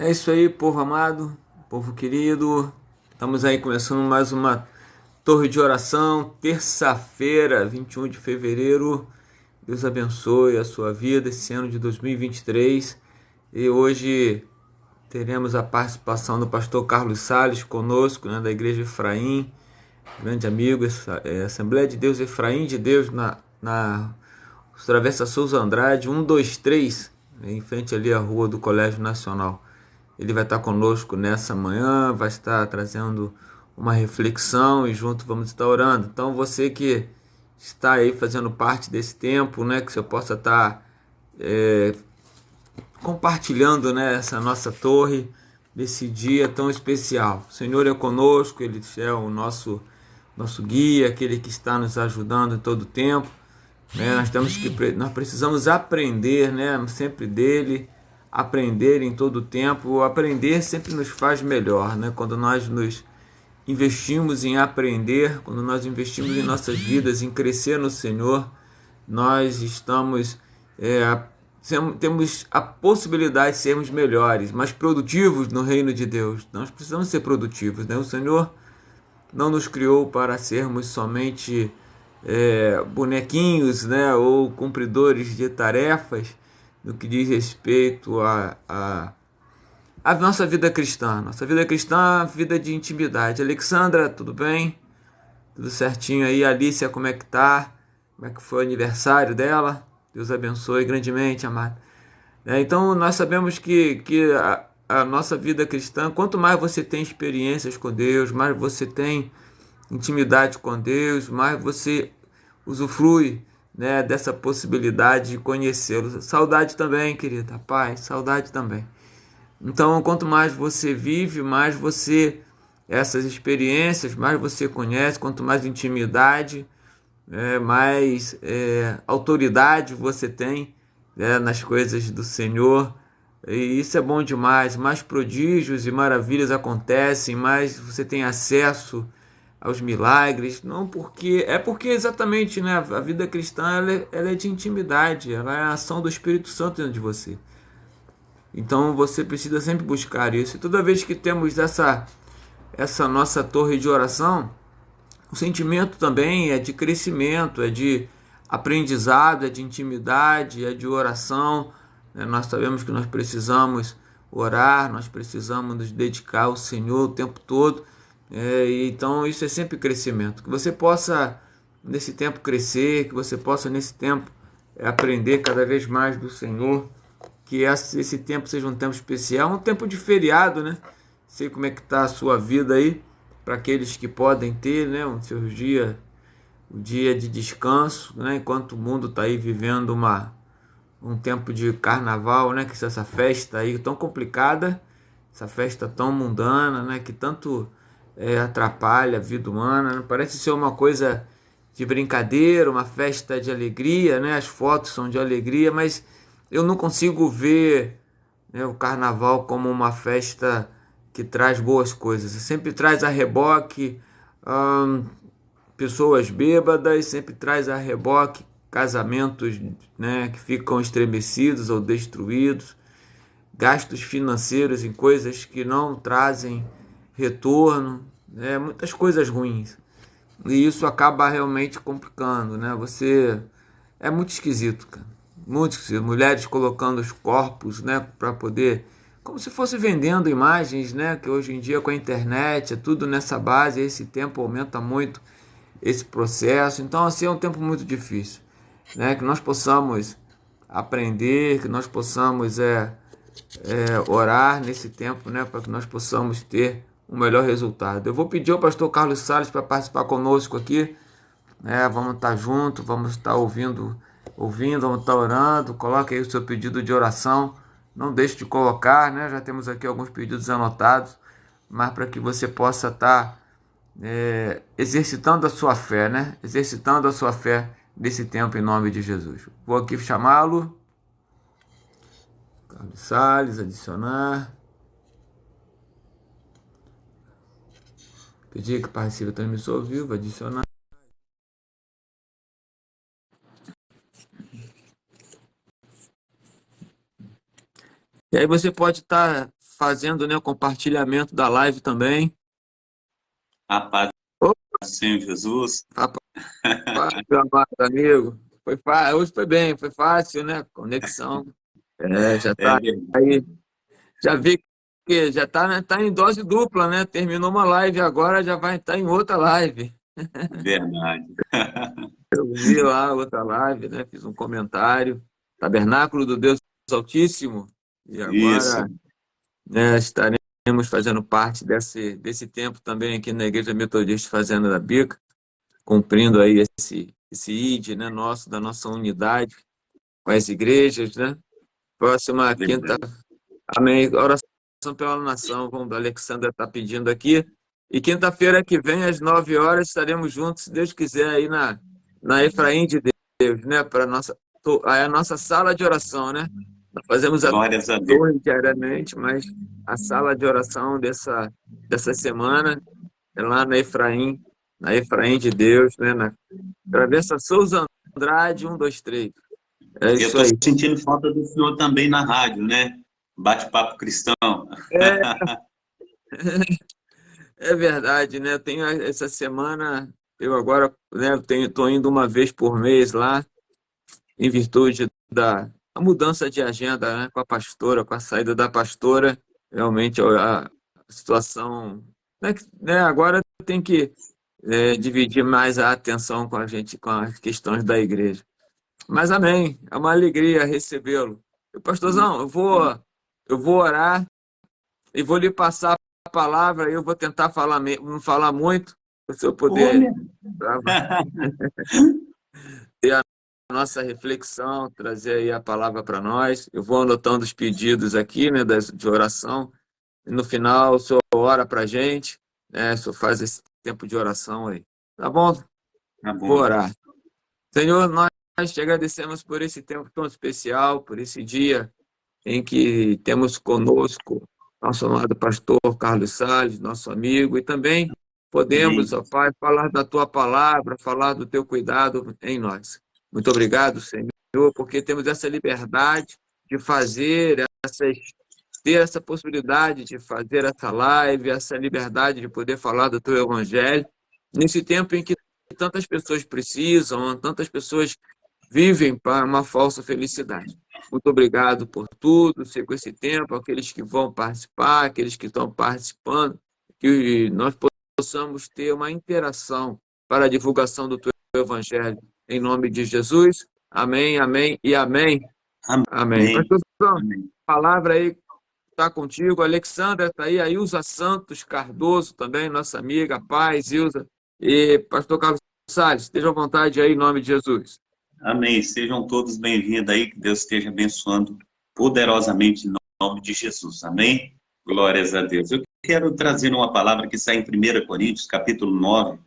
É isso aí, povo amado, povo querido. Estamos aí começando mais uma torre de oração, terça-feira, 21 de fevereiro. Deus abençoe a sua vida esse ano de 2023. E hoje teremos a participação do pastor Carlos Sales conosco, né, da Igreja Efraim, grande amigo, Assembleia de Deus Efraim de Deus, na Travessa Souza Andrade, 123, em frente ali à rua do Colégio Nacional. Ele vai estar conosco nessa manhã, vai estar trazendo uma reflexão e junto vamos estar orando. Então você que está aí fazendo parte desse tempo, né, que você possa estar compartilhando, né, essa nossa torre, desse dia tão especial. O Senhor é conosco, Ele é o nosso guia, aquele que está nos ajudando em todo o tempo. Né? Nós precisamos aprender, né, sempre dele, aprender em todo o tempo. O aprender sempre nos faz melhor, né? Quando nós nos investimos em aprender, quando nós investimos em nossas vidas, em crescer no Senhor, nós estamos temos a possibilidade de sermos melhores, mais produtivos no reino de Deus. Nós precisamos ser produtivos, né? O Senhor não nos criou para sermos somente bonequinhos, né, ou cumpridores de tarefas no que diz respeito a nossa vida cristã. Nossa vida cristã, vida de intimidade. Alexandra, tudo bem? Tudo certinho aí? Alicia, como é que tá? Como é que foi o aniversário dela? Deus abençoe grandemente, amado. Então, nós sabemos que a nossa vida cristã, quanto mais você tem experiências com Deus, mais você tem intimidade com Deus, mais você usufrui, né, dessa possibilidade de conhecê-lo. Saudade também, querida, paz, saudade também. Então, quanto mais você vive, mais você, essas experiências, mais você conhece, quanto mais intimidade, mais autoridade você tem, né, nas coisas do Senhor. E isso é bom demais. Mais prodígios e maravilhas acontecem, mais você tem acesso aos milagres. Não porque é porque exatamente, né, a vida cristã ela é de intimidade, ela é a ação do Espírito Santo dentro de você. Então você precisa sempre buscar isso. E toda vez que temos essa nossa torre de oração, o sentimento também é de crescimento, é de aprendizado, é de intimidade, é de oração. Nós sabemos que nós precisamos orar, nós precisamos nos dedicar ao Senhor o tempo todo. Então isso é sempre crescimento. Que você possa nesse tempo crescer, que você possa nesse tempo aprender cada vez mais do Senhor. Que esse tempo seja um tempo especial, um tempo de feriado, né? Sei como é que está a sua vida aí, para aqueles que podem ter, né, um seu dia, um dia de descanso, né, enquanto o mundo está aí vivendo um tempo de carnaval, né, que essa festa aí tão complicada, essa festa tão mundana, né, que tanto atrapalha a vida humana, né? Parece ser uma coisa de brincadeira, uma festa de alegria, né? As fotos são de alegria, mas eu não consigo ver, né, o carnaval como uma festa que traz boas coisas. Sempre traz a reboque pessoas bêbadas, sempre traz a reboque casamentos, né, que ficam estremecidos ou destruídos, gastos financeiros em coisas que não trazem retorno, né, muitas coisas ruins. E isso acaba realmente complicando, né? Você é muito esquisito, cara. Muito esquisito. Mulheres colocando os corpos, né, para poder, como se fosse vendendo imagens, né, que hoje em dia com a internet é tudo nessa base, esse tempo aumenta muito esse processo. Então, assim, é um tempo muito difícil, né? Que nós possamos aprender, que nós possamos orar nesse tempo, né? Para que nós possamos ter um melhor resultado. Eu vou pedir ao pastor Carlos Sales para participar conosco aqui, né? Vamos estar juntos, vamos estar ouvindo, vamos estar orando. Coloque aí o seu pedido de oração. Não deixe de colocar, né? Já temos aqui alguns pedidos anotados, mas para que você possa estar exercitando a sua fé, né? Exercitando a sua fé nesse tempo em nome de Jesus. Vou aqui chamá-lo. Carlos Salles, adicionar. Pedir que participe da transmissão ao vivo, adicionar. E aí você pode estar fazendo, né, o compartilhamento da live também. A paz Opa, do Senhor Jesus. meu amado amigo. Hoje foi bem, foi fácil, né? Conexão. Já É tá aí. verdade. Já vi que já tá em dose dupla, né? Terminou uma live agora, já vai estar em outra live. Verdade. Eu vi lá outra live, né? Fiz um comentário. Tabernáculo do Deus Altíssimo. E Isso, agora, né, estaremos fazendo parte desse tempo também aqui na Igreja Metodista Fazenda da Bica, cumprindo aí esse ID, né, nosso, da nossa unidade com as igrejas, né? Próxima quinta, verdade. amém. Oração pela nação, como a Alexandra está pedindo aqui. E quinta-feira que vem, às 9 horas, estaremos juntos, se Deus quiser, aí na Efraim de Deus, né? Para a nossa sala de oração, né? Nós fazemos a Glórias a Deus. torre diariamente, mas a sala de oração dessa semana é lá na Efraim de Deus, né? Na Travessa Souza Andrade, 123. É Eu isso estou aí. sentindo falta do senhor também na rádio, né? Bate-papo cristão. É, é verdade, né? Essa semana, eu agora, né, tô indo uma vez por mês lá, em virtude da a mudança de agenda, né, com a pastora, com a saída da pastora. Realmente a situação, né, agora tem que dividir mais a atenção com a gente, com as questões da igreja. Mas amém, é uma alegria recebê-lo. Pastorzão, eu vou orar e vou lhe passar a palavra, eu vou tentar não falar muito, para o senhor Ô, poder meu. ter a nossa reflexão, trazer aí a palavra para nós. Eu vou anotando os pedidos aqui, né, de oração, e no final o senhor ora para a gente, né, o senhor faz esse tempo de oração aí. Tá bom? Tá Vou bom. orar. Senhor, nós te agradecemos por esse tempo tão especial, por esse dia em que temos conosco nosso amado pastor Carlos Salles, nosso amigo, e também podemos, Amém. ó Pai, falar da tua palavra, falar do teu cuidado em nós. Muito obrigado, Senhor, porque temos essa liberdade de ter essa possibilidade de fazer essa live, essa liberdade de poder falar do teu evangelho, nesse tempo em que tantas pessoas precisam, tantas pessoas vivem para uma falsa felicidade. Muito obrigado por tudo, sei com esse tempo, aqueles que vão participar, aqueles que estão participando, que nós possamos ter uma interação para a divulgação do teu evangelho. Em nome de Jesus, amém, amém e amém. Amém. Amém. Pastor, a Amém. palavra aí está contigo. A Alexandra está aí, a Ilza Santos Cardoso também, nossa amiga, paz, Ilza. E pastor Carlos Salles, esteja à vontade aí, em nome de Jesus. Amém. Sejam todos bem-vindos aí, que Deus esteja abençoando poderosamente em nome de Jesus. Amém? Glórias a Deus. Eu quero trazer uma palavra que sai em 1 Coríntios, capítulo 9,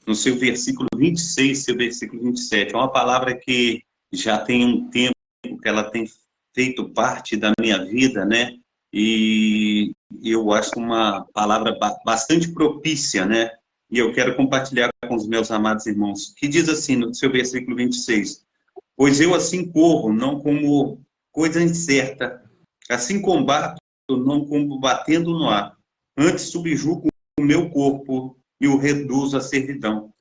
no seu versículo 26, seu versículo 27. É uma palavra que já tem um tempo que ela tem feito parte da minha vida, né? E eu acho uma palavra bastante propícia, né? E eu quero compartilhar com os meus amados irmãos, que diz assim no seu versículo 26: pois eu assim corro, não como coisa incerta, assim combato, não como batendo no ar. Antes subjugo o meu corpo e o reduzo à servidão,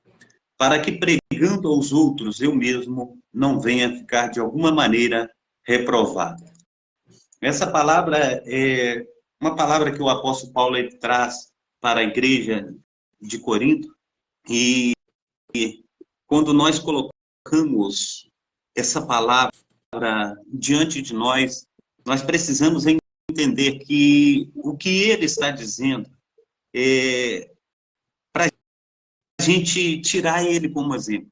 para que pregando aos outros eu mesmo não venha ficar de alguma maneira reprovado. Essa palavra é uma palavra que o apóstolo Paulo ele traz para a igreja de Corinto, e quando nós colocamos essa palavra diante de nós, nós precisamos entender que o que ele está dizendo é para a gente tirar ele como exemplo.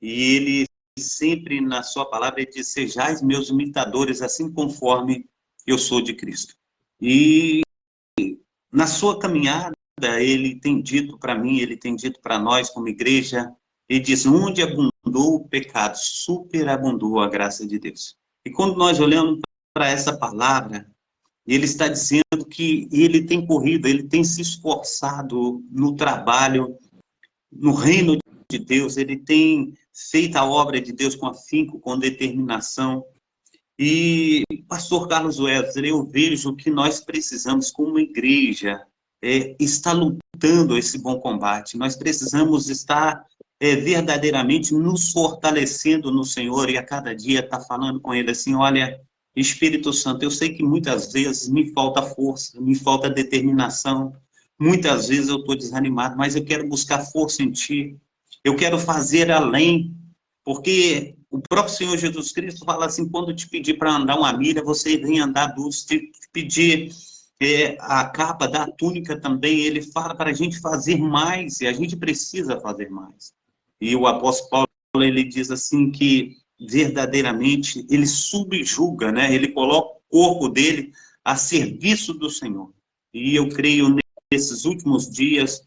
E ele sempre, na sua palavra, ele diz: sejais meus imitadores, assim conforme eu sou de Cristo. E na sua caminhada, ele tem dito para mim, ele tem dito para nós como igreja, ele diz: onde abundou o pecado, superabundou a graça de Deus. E quando nós olhamos para essa palavra, ele está dizendo que ele tem corrido, ele tem se esforçado no trabalho, no reino de Deus, ele tem feito a obra de Deus com afinco, com determinação. E, pastor Carlos Wesley, eu vejo que nós precisamos, como igreja, estar lutando esse bom combate. Nós precisamos estar verdadeiramente nos fortalecendo no Senhor e a cada dia estar falando com Ele assim, olha, Espírito Santo, eu sei que muitas vezes me falta força, me falta determinação, muitas vezes eu estou desanimado, mas eu quero buscar força em Ti, eu quero fazer além, porque o próprio Senhor Jesus Cristo fala assim, quando te pedir para andar uma milha, você vem andar duas, te pedir a capa da túnica também, ele fala para a gente fazer mais, e a gente precisa fazer mais. E o apóstolo Paulo, ele diz assim que verdadeiramente ele subjuga, né? Ele coloca o corpo dele a serviço do Senhor. E eu creio nesses últimos dias,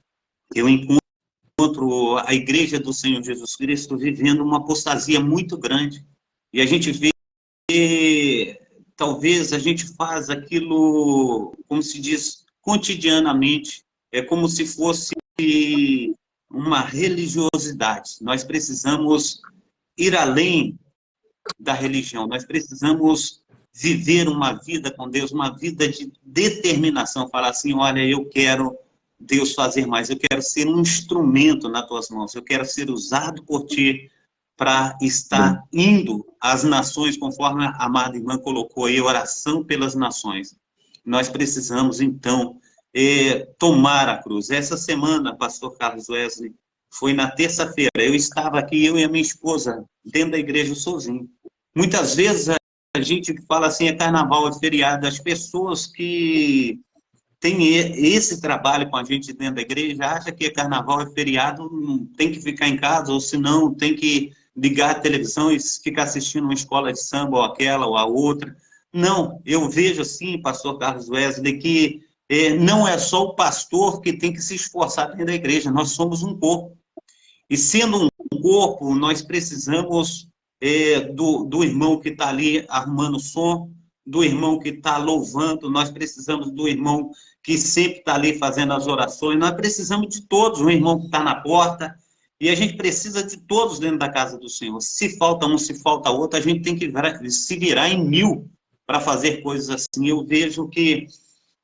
eu encontro a igreja do Senhor Jesus Cristo vivendo uma apostasia muito grande. E a gente vê, talvez a gente faz aquilo, como se diz, cotidianamente, é como se fosse uma religiosidade. Nós precisamos ir além da religião, nós precisamos viver uma vida com Deus, uma vida de determinação, falar assim, olha, eu quero Deus fazer mais, eu quero ser um instrumento nas tuas mãos, eu quero ser usado por ti para estar indo às nações, conforme a amada irmã colocou aí, oração pelas nações. Nós precisamos, então, tomar a cruz. Essa semana, pastor Carlos Wesley, foi na terça-feira, eu estava aqui, eu e a minha esposa, dentro da igreja sozinho. Muitas vezes a gente fala assim, é carnaval, é feriado, as pessoas que têm esse trabalho com a gente dentro da igreja acham que é carnaval, é feriado, tem que ficar em casa, ou se não, tem que ligar a televisão e ficar assistindo uma escola de samba, ou aquela, ou a outra. Não, eu vejo assim, pastor Carlos Wesley, que não é só o pastor que tem que se esforçar dentro da igreja, nós somos um corpo. E sendo um corpo, nós precisamos do irmão que está ali arrumando som, do irmão que está louvando, nós precisamos do irmão que sempre está ali fazendo as orações, nós precisamos de todos, o irmão que está na porta, e a gente precisa de todos dentro da casa do Senhor. Se falta um, se falta outro, a gente tem que se virar em mil para fazer coisas assim. Eu vejo que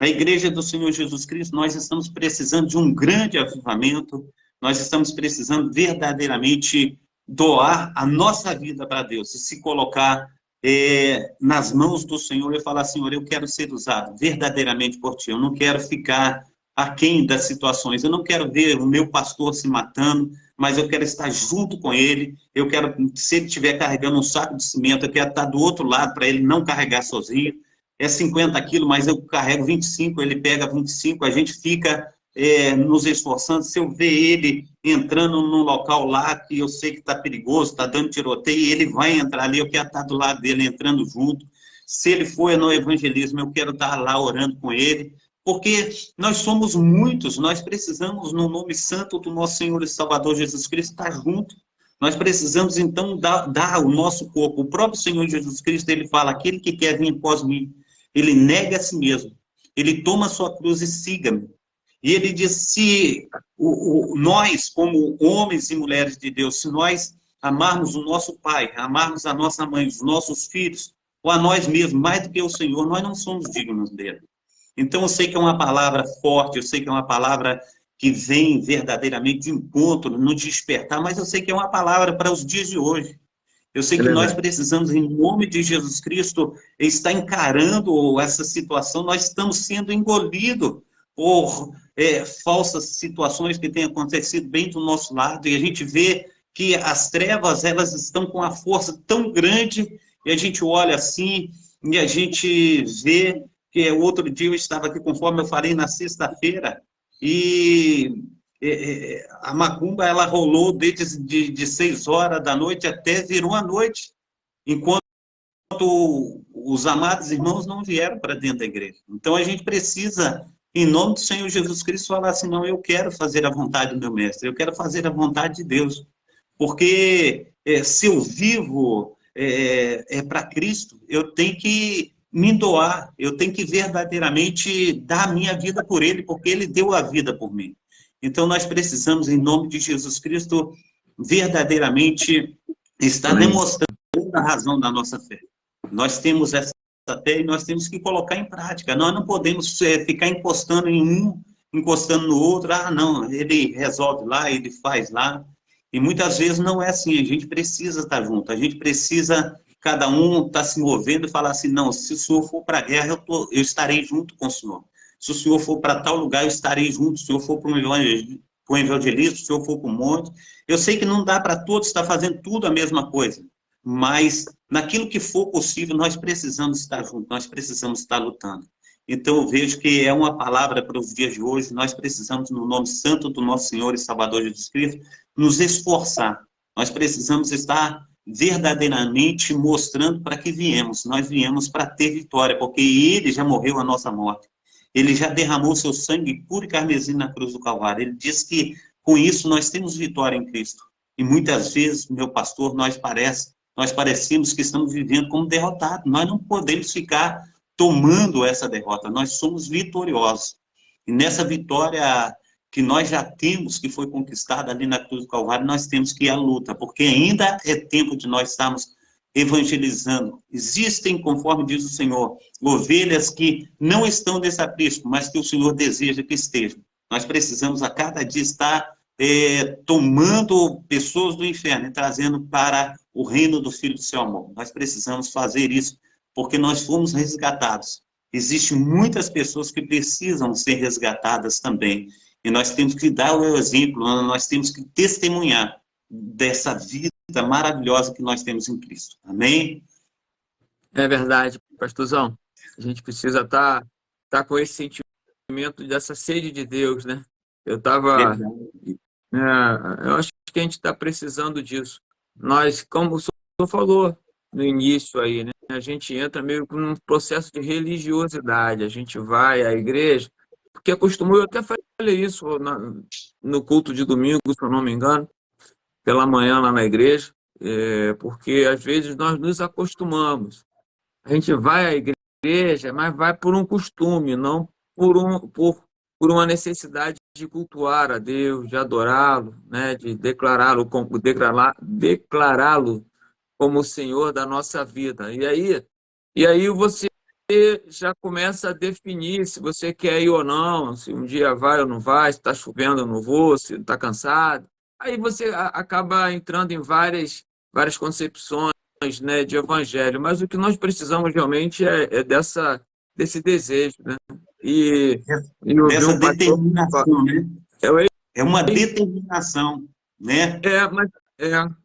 a igreja do Senhor Jesus Cristo, nós estamos precisando de um grande avivamento, nós estamos precisando verdadeiramente doar a nossa vida para Deus, e se colocar nas mãos do Senhor e falar, Senhor, eu quero ser usado verdadeiramente por Ti, eu não quero ficar aquém das situações, eu não quero ver o meu pastor se matando, mas eu quero estar junto com ele, eu quero, se ele estiver carregando um saco de cimento, eu quero estar do outro lado para ele não carregar sozinho, é 50 quilos, mas eu carrego 25, ele pega 25, a gente fica nos esforçando. Se eu ver ele entrando num local lá que eu sei que está perigoso, está dando tiroteio, ele vai entrar ali, eu quero estar do lado dele, entrando junto. Se ele for no evangelismo, eu quero estar lá orando com ele, porque nós somos muitos, nós precisamos, no nome santo do nosso Senhor e Salvador Jesus Cristo, estar junto. Nós precisamos, então, dar o nosso corpo. O próprio Senhor Jesus Cristo, ele fala, aquele que quer vir após mim, ele nega a si mesmo, ele toma a sua cruz e siga-me. E ele diz, se nós, como homens e mulheres de Deus, se nós amarmos o nosso pai, amarmos a nossa mãe, os nossos filhos, ou a nós mesmos, mais do que o Senhor, nós não somos dignos dele. Então, eu sei que é uma palavra forte, eu sei que é uma palavra que vem verdadeiramente de encontro, no despertar, mas eu sei que é uma palavra para os dias de hoje. Eu sei que nós precisamos, em nome de Jesus Cristo, estar encarando essa situação, nós estamos sendo engolidos por falsas situações que têm acontecido bem do nosso lado, e a gente vê que as trevas, elas estão com uma força tão grande, e a gente olha assim, e a gente vê que outro dia eu estava aqui, conforme eu falei, na sexta-feira, e a macumba, ela rolou desde de 6 horas da noite até virou a noite, enquanto os amados irmãos não vieram para dentro da igreja. Então a gente precisa, em nome do Senhor Jesus Cristo, falar assim, não, eu quero fazer a vontade do meu mestre, eu quero fazer a vontade de Deus, porque se eu vivo para Cristo, eu tenho que me doar, eu tenho que verdadeiramente dar a minha vida por Ele, porque Ele deu a vida por mim. Então nós precisamos, em nome de Jesus Cristo, verdadeiramente estar demonstrando a razão da nossa fé. Nós temos essa fé e nós temos que colocar em prática. Nós não podemos ficar encostando em um, encostando no outro. Ah, não, ele resolve lá, ele faz lá. E muitas vezes não é assim. A gente precisa estar junto. A gente precisa, cada um estar se movendo e falar assim, não, se o senhor for para a guerra, eu estarei junto com o senhor. Se o senhor for para tal lugar, eu estarei junto. Se o senhor for para o evangelismo, se o senhor for para o monte. Eu sei que não dá para todos estar fazendo tudo a mesma coisa, mas naquilo que for possível, nós precisamos estar juntos, nós precisamos estar lutando. Então, eu vejo que é uma palavra para os dias de hoje, nós precisamos, no nome santo do nosso Senhor e Salvador Jesus Cristo, nos esforçar. Nós precisamos estar verdadeiramente mostrando para que viemos. Nós viemos para ter vitória, porque Ele já morreu a nossa morte. Ele já derramou seu sangue puro e carmesim na cruz do Calvário. Ele diz que, com isso, nós temos vitória em Cristo. E muitas vezes, meu pastor, nós parecemos que estamos vivendo como derrotados. Nós não podemos ficar tomando essa derrota. Nós somos vitoriosos. E nessa vitória que nós já temos, que foi conquistada ali na cruz do Calvário, nós temos que ir à luta, porque ainda é tempo de nós estarmos evangelizando. Existem, conforme diz o Senhor, ovelhas que não estão nesse aprisco, mas que o Senhor deseja que estejam. Nós precisamos a cada dia estar tomando pessoas do inferno e trazendo para o reino do Filho do seu amor. Nós precisamos fazer isso, porque nós fomos resgatados. Existem muitas pessoas que precisam ser resgatadas também, e nós temos que dar o exemplo, nós temos que testemunhar dessa vida maravilhosa que nós temos em Cristo. Amém? É verdade, pastorzão. A gente precisa estar com esse sentimento dessa sede de Deus, né? Eu acho que a gente está precisando disso. Nós, como o senhor falou no início aí, né? A gente entra meio que num processo de religiosidade. A gente vai à igreja, porque acostumou, eu até falei isso no culto de domingo, se eu não me engano, pela manhã lá na igreja, porque às vezes nós nos acostumamos. A gente vai à igreja, mas vai por um costume, não por uma necessidade de cultuar a Deus, de adorá-lo, né, de declará-lo como o Senhor da nossa vida. E aí você já começa a definir se você quer ir ou não, se um dia vai ou não vai, se está chovendo ou não vou, se está cansado. Aí você acaba entrando em várias concepções, né, de evangelho, mas o que nós precisamos realmente é desse desejo, né? E ouvir Dessa um pastor. determinação, né? Eu, É uma determinação, né? mas,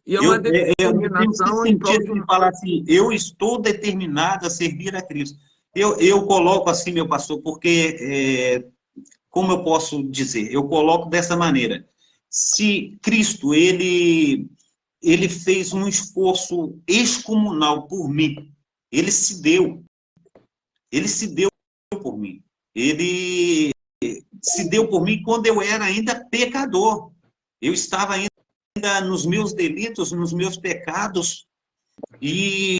e é uma Nós temos que determinação em sentir prol assim, falar assim, eu estou determinado a servir a Cristo. Eu coloco assim, meu pastor, porque, como eu posso dizer? Eu coloco dessa maneira. Se Cristo, ele fez um esforço excomunal por mim, ele se deu por mim. Ele se deu por mim quando eu era ainda pecador. Eu estava ainda nos meus delitos, nos meus pecados, e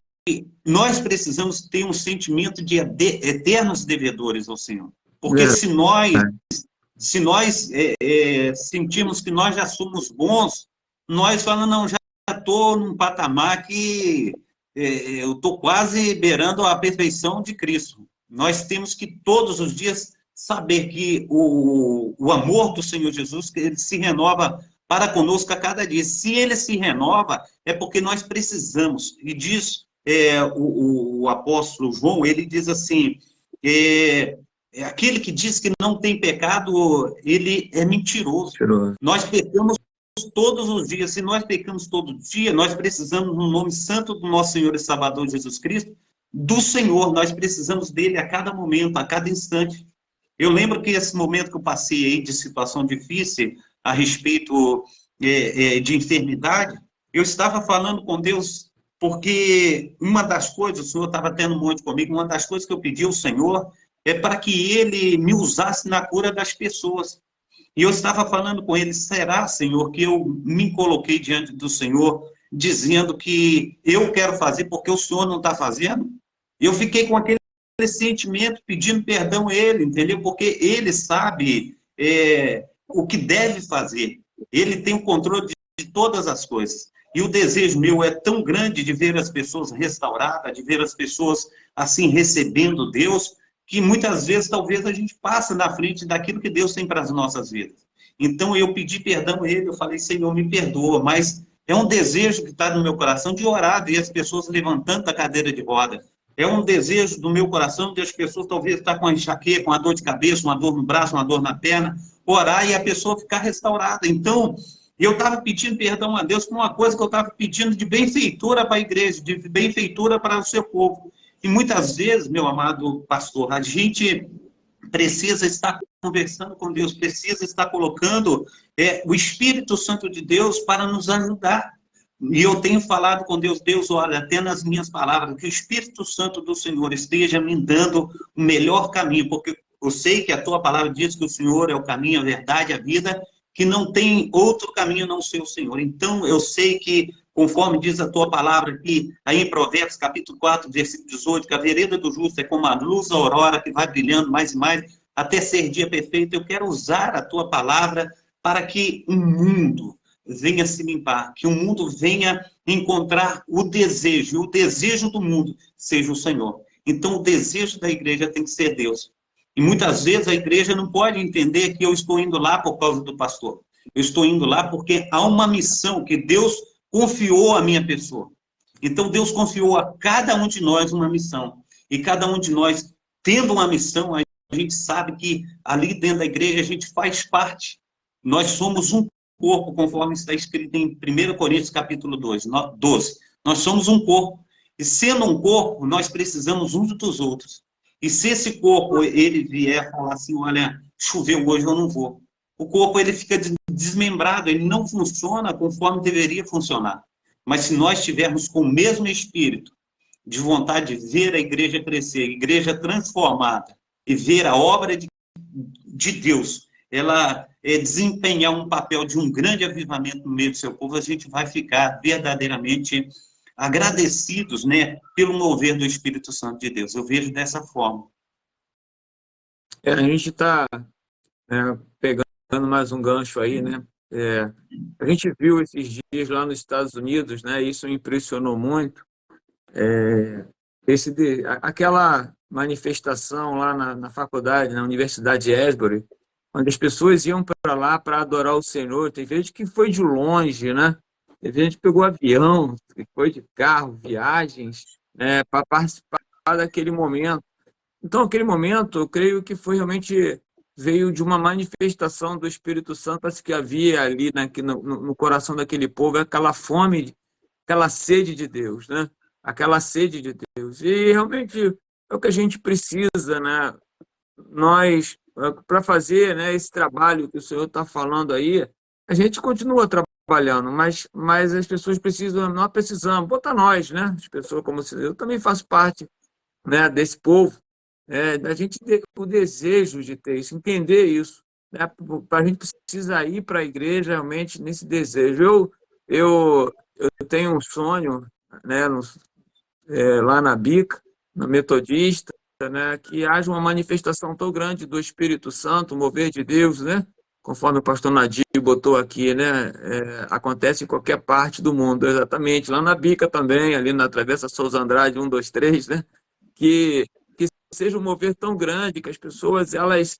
nós precisamos ter um sentimento de eternos devedores ao Senhor. Porque se nós sentimos que nós já somos bons, nós falamos, não, já estou num patamar que eu estou quase beirando a perfeição de Cristo. Nós temos que todos os dias saber que o amor do Senhor Jesus, que ele se renova para conosco a cada dia. Se ele se renova, é porque nós precisamos. E diz o apóstolo João, ele diz assim, aquele que diz que não tem pecado, ele é mentiroso. Nós pecamos todos os dias. Se nós pecamos todo dia, nós precisamos, no nome santo do nosso Senhor e Salvador Jesus Cristo, do Senhor. Nós precisamos dele a cada momento, a cada instante. Eu lembro que esse momento que eu passei aí de situação difícil a respeito de enfermidade, eu estava falando com Deus, porque uma das coisas, o Senhor estava tendo um monte comigo, uma das coisas que eu pedi ao Senhor é para que ele me usasse na cura das pessoas. E eu estava falando com ele, será, Senhor, que eu me coloquei diante do Senhor, dizendo que eu quero fazer porque o Senhor não está fazendo? E eu fiquei com aquele sentimento, pedindo perdão a ele, entendeu? Porque ele sabe o que deve fazer. Ele tem o controle de todas as coisas. E o desejo meu é tão grande de ver as pessoas restauradas, de ver as pessoas assim recebendo Deus, que muitas vezes talvez a gente passa na frente daquilo que Deus tem para as nossas vidas. Então eu pedi perdão a ele, eu falei, Senhor, me perdoa, mas é um desejo que está no meu coração de orar, ver as pessoas levantando da cadeira de roda. É um desejo do meu coração de as pessoas talvez estar com a enxaqueca, com a dor de cabeça, uma dor no braço, uma dor na perna, orar e a pessoa ficar restaurada. Então, eu estava pedindo perdão a Deus por uma coisa que eu estava pedindo de benfeitura para a igreja, de benfeitura para o seu povo. E muitas vezes, meu amado pastor, a gente precisa estar conversando com Deus, precisa estar colocando o Espírito Santo de Deus para nos ajudar. E eu tenho falado com Deus, Deus, olha, até nas minhas palavras, que o Espírito Santo do Senhor esteja me dando o melhor caminho, porque eu sei que a tua palavra diz que o Senhor é o caminho, a verdade, a vida, que não tem outro caminho não ser o Senhor. Então, eu sei que, conforme diz a tua palavra aqui, aí em Provérbios, capítulo 4, versículo 18, que a vereda do justo é como a luz da aurora que vai brilhando mais e mais, até ser dia perfeito. Eu quero usar a tua palavra para que o mundo venha se limpar, que o mundo venha encontrar o desejo do mundo seja o Senhor. Então, o desejo da igreja tem que ser Deus. E muitas vezes a igreja não pode entender que eu estou indo lá por causa do pastor. Eu estou indo lá porque há uma missão que Deus confiou à minha pessoa. Então, Deus confiou a cada um de nós uma missão. E cada um de nós, tendo uma missão, a gente sabe que ali dentro da igreja a gente faz parte. Nós somos um corpo, conforme está escrito em 1 Coríntios capítulo 12. Nós somos um corpo. E sendo um corpo, nós precisamos uns dos outros. E se esse corpo, ele vier falar assim, olha, choveu hoje, eu não vou. O corpo, ele fica desmembrado, ele não funciona conforme deveria funcionar. Mas se nós estivermos com o mesmo espírito, de vontade de ver a igreja crescer, a igreja transformada, e ver a obra de Deus, ela desempenhar um papel de um grande avivamento no meio do seu povo, a gente vai ficar verdadeiramente agradecidos, né, pelo mover do Espírito Santo de Deus. Eu vejo dessa forma. A gente está pegando mais um gancho aí, né? A gente viu esses dias lá nos Estados Unidos, né? Isso me impressionou muito. Aquela manifestação lá na faculdade, na Universidade de Esbury, onde as pessoas iam para lá para adorar o Senhor. Tem gente que foi de longe, né? Teve gente que pegou avião, que foi de carro, viagens, né, para participar daquele momento. Então, aquele momento, eu creio que foi realmente veio de uma manifestação do Espírito Santo, parece que havia ali, né, no coração daquele povo aquela fome, aquela sede de Deus, né? Aquela sede de Deus. E realmente é o que a gente precisa, né? Nós, para fazer, né, esse trabalho que o Senhor está falando aí, a gente continua trabalhando, mas as pessoas precisam, nós precisamos, botar nós, né? As pessoas como eu também faço parte, né, desse povo, da gente ter o desejo de ter isso, entender isso, né? A gente precisa ir para a igreja realmente nesse desejo. Eu tenho um sonho, né, lá na Bica, na Metodista, né, que haja uma manifestação tão grande do Espírito Santo, o mover de Deus, né? Conforme o pastor Nadir botou aqui, né? Acontece em qualquer parte do mundo, exatamente. Lá na Bica também, ali na Travessa Souza Andrade, 123, né? Que seja um mover tão grande que as pessoas elas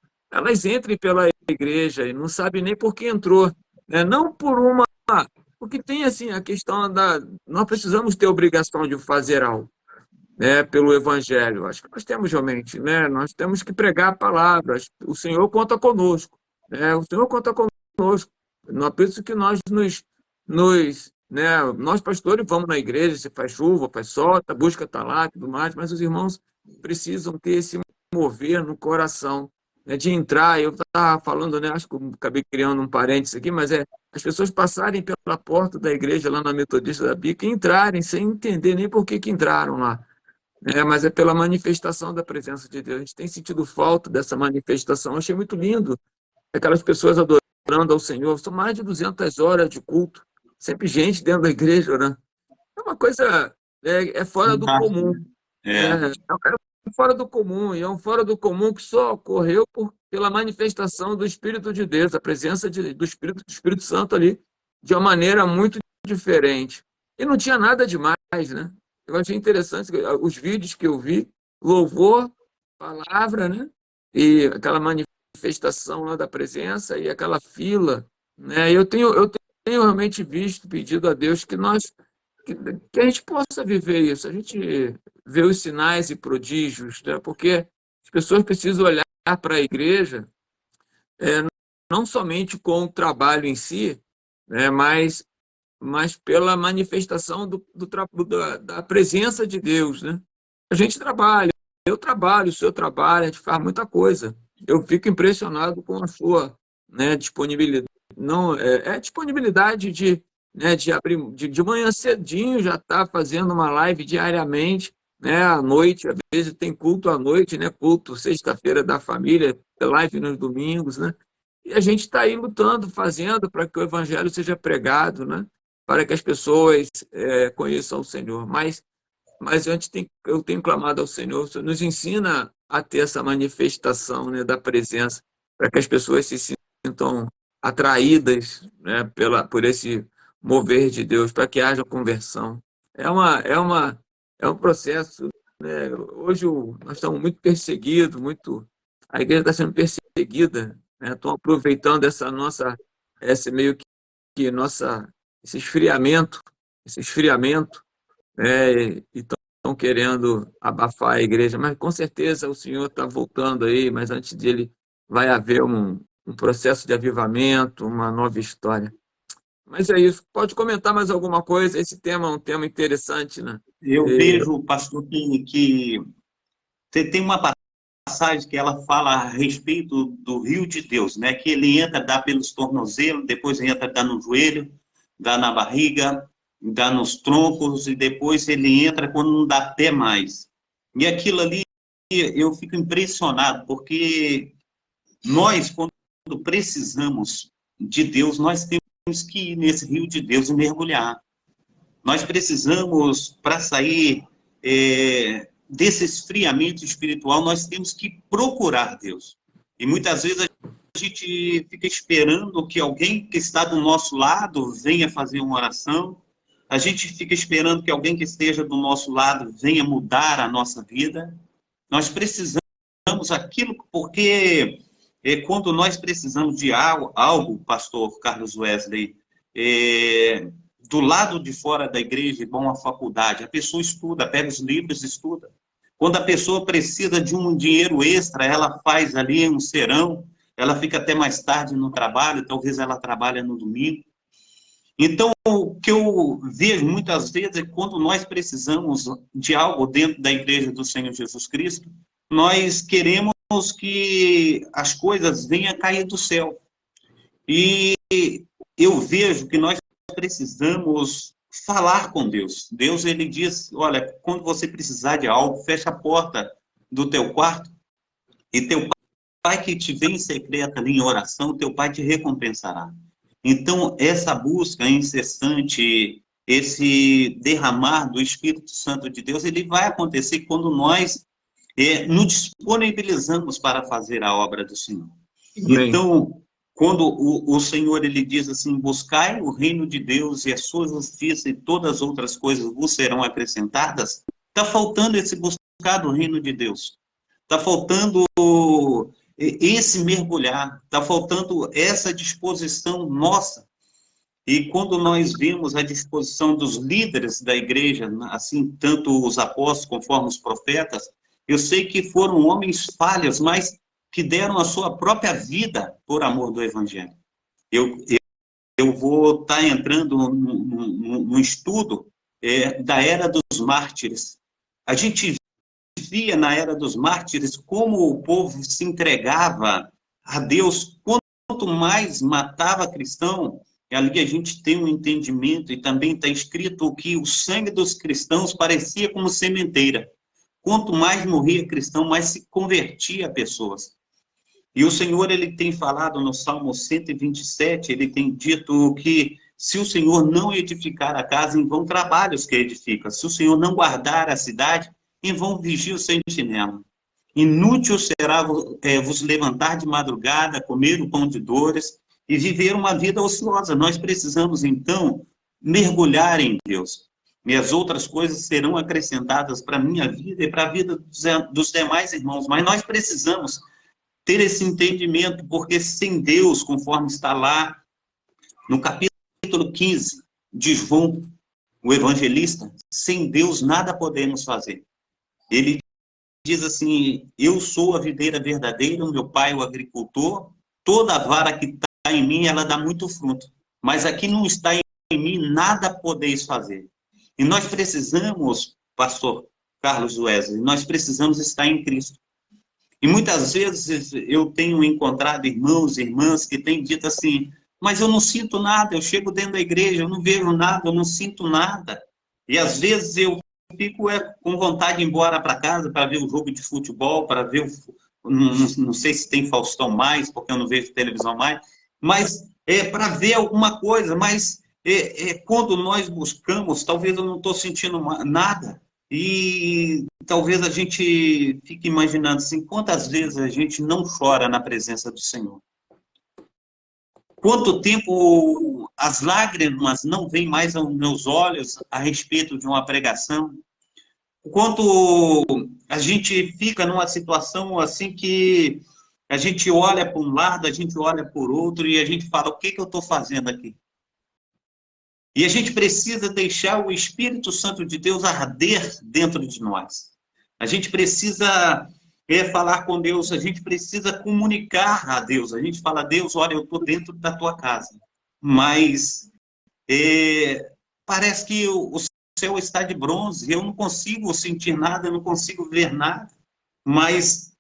entrem pela igreja e não sabem nem por que entrou, né? Não por uma. Porque tem assim a questão da. Nós precisamos ter obrigação de fazer algo, né, pelo Evangelho. Acho que nós temos realmente, né? Nós temos que pregar a palavra. O Senhor conta conosco, né? O Senhor conta conosco. Não é por isso que né, nós pastores vamos na igreja, se faz chuva, faz sol, a busca está lá, tudo mais, mas os irmãos precisam ter esse mover no coração, né, de entrar. Eu estava falando, né? Acho que eu acabei criando um parênteses aqui, mas as pessoas passarem pela porta da igreja lá na Metodista da Bica e entrarem sem entender nem por que entraram lá. Mas é pela manifestação da presença de Deus. A gente tem sentido falta dessa manifestação. Eu achei muito lindo aquelas pessoas adorando ao Senhor. São mais de 200 horas de culto. Sempre gente dentro da igreja orando. É uma coisa, fora do comum. É fora do comum. E é um fora do comum que só ocorreu pela manifestação do Espírito de Deus, a presença do Espírito Santo ali, de uma maneira muito diferente. E não tinha nada demais, né? Eu achei interessante os vídeos que eu vi, louvor, palavra, né? E aquela manifestação lá da presença e aquela fila, né? Eu tenho realmente visto, pedido a Deus que, que a gente possa viver isso, a gente vê os sinais e prodígios, né? Porque as pessoas precisam olhar para a igreja, não somente com o trabalho em si, né? Mas pela manifestação da presença de Deus, né? A gente trabalha, eu trabalho, o senhor trabalha, a gente faz muita coisa. Eu fico impressionado com a sua, né, disponibilidade, não, disponibilidade de abrir, de manhã cedinho já está fazendo uma live diariamente, né, à noite, às vezes tem culto à noite, né, culto sexta-feira da família, live nos domingos, né? E a gente está aí lutando, fazendo para que o evangelho seja pregado, né? Para que as pessoas conheçam o Senhor. Mas eu tenho clamado ao Senhor, o Senhor nos ensina a ter essa manifestação, né, da presença, para que as pessoas se sintam atraídas, né, por esse mover de Deus, para que haja conversão. É um processo, né? Hoje nós estamos muito perseguidos, a igreja está sendo perseguida, né? Estão aproveitando esse meio que nossa, esse esfriamento, e estão querendo abafar a igreja, mas com certeza o Senhor está voltando aí, mas antes dele vai haver um processo de avivamento, uma nova história. Mas é isso. Pode comentar mais alguma coisa? Esse tema é um tema interessante, né? Eu vejo, pastor, que tem uma passagem que ela fala a respeito do rio de Deus, né? Que ele entra, dá pelos tornozelos, depois entra, dá no joelho, dá na barriga, dá nos troncos, e depois ele entra quando não dá pé mais. E aquilo ali, eu fico impressionado, porque nós, quando precisamos de Deus, nós temos que ir nesse rio de Deus e mergulhar. Nós precisamos, para sair desse esfriamento espiritual, nós temos que procurar Deus. E muitas vezes a gente fica esperando que alguém que está do nosso lado venha fazer uma oração, a gente fica esperando que alguém que esteja do nosso lado venha mudar a nossa vida. Nós precisamos aquilo, porque quando nós precisamos de algo, pastor Carlos Wesley, do lado de fora da igreja, vão à faculdade, a pessoa estuda, pega os livros e estuda. Quando a pessoa precisa de um dinheiro extra, ela faz ali um serão, ela fica até mais tarde no trabalho, talvez ela trabalhe no domingo. Então, o que eu vejo muitas vezes é que quando nós precisamos de algo dentro da igreja do Senhor Jesus Cristo, nós queremos que as coisas venham a cair do céu. E eu vejo que nós precisamos falar com Deus. Deus, ele diz, olha, quando você precisar de algo, fecha a porta do teu quarto e teu pai que te vê em secreto ali em oração, teu pai te recompensará. Então, essa busca incessante, esse derramar do Espírito Santo de Deus, ele vai acontecer quando nós nos disponibilizamos para fazer a obra do Senhor. Amém. Então, quando o Senhor ele diz assim, buscai o reino de Deus e a sua justiça e todas as outras coisas vos serão acrescentadas, está faltando esse buscar do reino de Deus. Está faltando esse mergulhar, está faltando essa disposição nossa. E quando nós vemos a disposição dos líderes da igreja, assim, tanto os apóstolos conforme os profetas, eu sei que foram homens falhos, mas que deram a sua própria vida por amor do evangelho. Eu vou estar entrando no estudo da era dos mártires. A gente via na era dos mártires como o povo se entregava a Deus. Quanto mais matava cristão, ali a gente tem um entendimento, e também está escrito que o sangue dos cristãos parecia como sementeira. Quanto mais morria cristão, mais se convertia a pessoas. E o Senhor, ele tem falado no Salmo 127, ele tem dito que se o Senhor não edificar a casa, em vão trabalha os que edificam. Se o Senhor não guardar a cidade, em vão vigia o sentinela. Inútil será vos levantar de madrugada, comer o pão de dores e viver uma vida ociosa. Nós precisamos, então, mergulhar em Deus. E as outras coisas serão acrescentadas para a minha vida e para a vida dos demais irmãos. Mas nós precisamos ter esse entendimento, porque sem Deus, conforme está lá no capítulo 15 de João, o evangelista, sem Deus nada podemos fazer. Ele diz assim: eu sou a videira verdadeira, o meu pai o agricultor, toda vara que está em mim, ela dá muito fruto. Mas aqui não está em mim, nada podeis fazer. E nós precisamos, pastor Carlos Wesley, nós precisamos estar em Cristo. E muitas vezes eu tenho encontrado irmãos e irmãs que têm dito assim: mas eu não sinto nada, eu chego dentro da igreja, eu não vejo nada, eu não sinto nada. E às vezes eu fico com vontade de ir embora para casa para ver o jogo de futebol, para ver não sei se tem Faustão mais, porque eu não vejo televisão mais, mas para ver alguma coisa. Mas quando nós buscamos, talvez eu não estou sentindo nada. E talvez a gente fique imaginando assim: quantas vezes a gente não chora na presença do Senhor? Quanto tempo as lágrimas não vêm mais aos meus olhos a respeito de uma pregação? Quanto a gente fica numa situação assim que a gente olha para um lado, a gente olha por outro e a gente fala: o que eu estou fazendo aqui? E a gente precisa deixar o Espírito Santo de Deus arder dentro de nós. A gente precisa falar com Deus, a gente precisa comunicar a Deus. A gente fala: Deus, olha, eu estou dentro da tua casa, mas parece que o céu está de bronze, eu não consigo sentir nada, eu não consigo ver nada, mas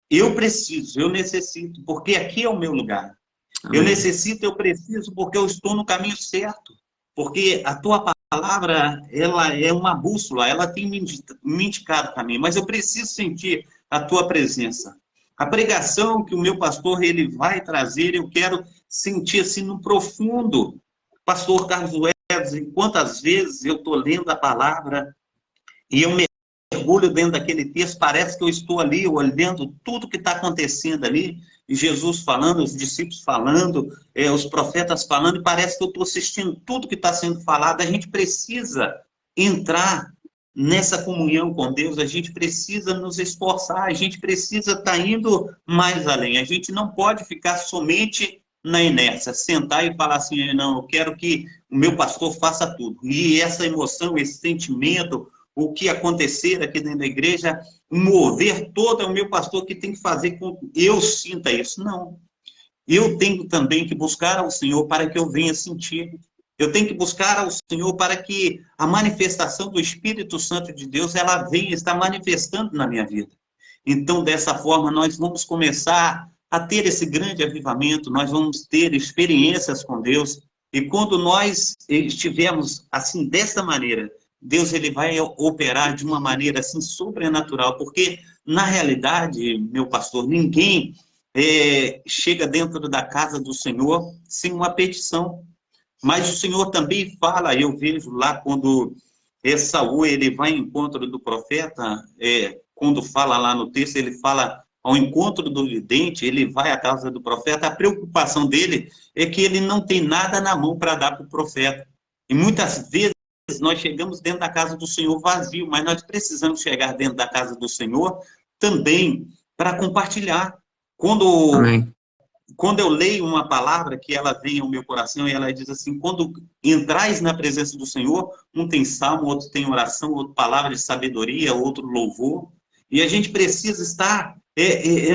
eu preciso, eu necessito, porque aqui é o meu lugar. Amém. Eu necessito, eu preciso, porque eu estou no caminho certo. Porque a tua palavra, ela é uma bússola, ela tem me indicado o caminho, mas eu preciso sentir a tua presença. A pregação que o meu pastor ele vai trazer, eu quero sentir assim no profundo. Pastor Carlos Wesley, quantas vezes eu estou lendo a palavra e eu mergulho dentro daquele texto, parece que eu estou ali olhando tudo que está acontecendo ali, e Jesus falando, os discípulos falando, os profetas falando, e parece que eu estou assistindo tudo que está sendo falado. A gente precisa entrar nessa comunhão com Deus, a gente precisa nos esforçar, a gente precisa estar indo mais além. A gente não pode ficar somente na inércia, sentar e falar assim: não, eu quero que o meu pastor faça tudo. E essa emoção, esse sentimento, o que acontecer aqui dentro da igreja, o mover todo é o meu pastor que tem que fazer com que eu sinta isso. Não. Eu tenho também que buscar ao Senhor para que eu venha sentir. Eu tenho que buscar ao Senhor para que a manifestação do Espírito Santo de Deus, ela venha estar manifestando na minha vida. Então, dessa forma, nós vamos começar a ter esse grande avivamento, nós vamos ter experiências com Deus. E quando nós estivermos assim, dessa maneira, Deus ele vai operar de uma maneira assim sobrenatural, porque na realidade, meu pastor, ninguém chega dentro da casa do Senhor sem uma petição. Mas o Senhor também fala, eu vejo lá quando Saul ele vai ao encontro do profeta, quando fala lá no texto, ele fala ao encontro do vidente, ele vai à casa do profeta, a preocupação dele é que ele não tem nada na mão para dar para o profeta. E muitas vezes nós chegamos dentro da casa do Senhor vazio, mas nós precisamos chegar dentro da casa do Senhor também para compartilhar. Quando eu leio uma palavra que ela vem ao meu coração e ela diz assim: quando entrais na presença do Senhor, um tem salmo, outro tem oração, outro palavra de sabedoria, outro louvor, e a gente precisa estar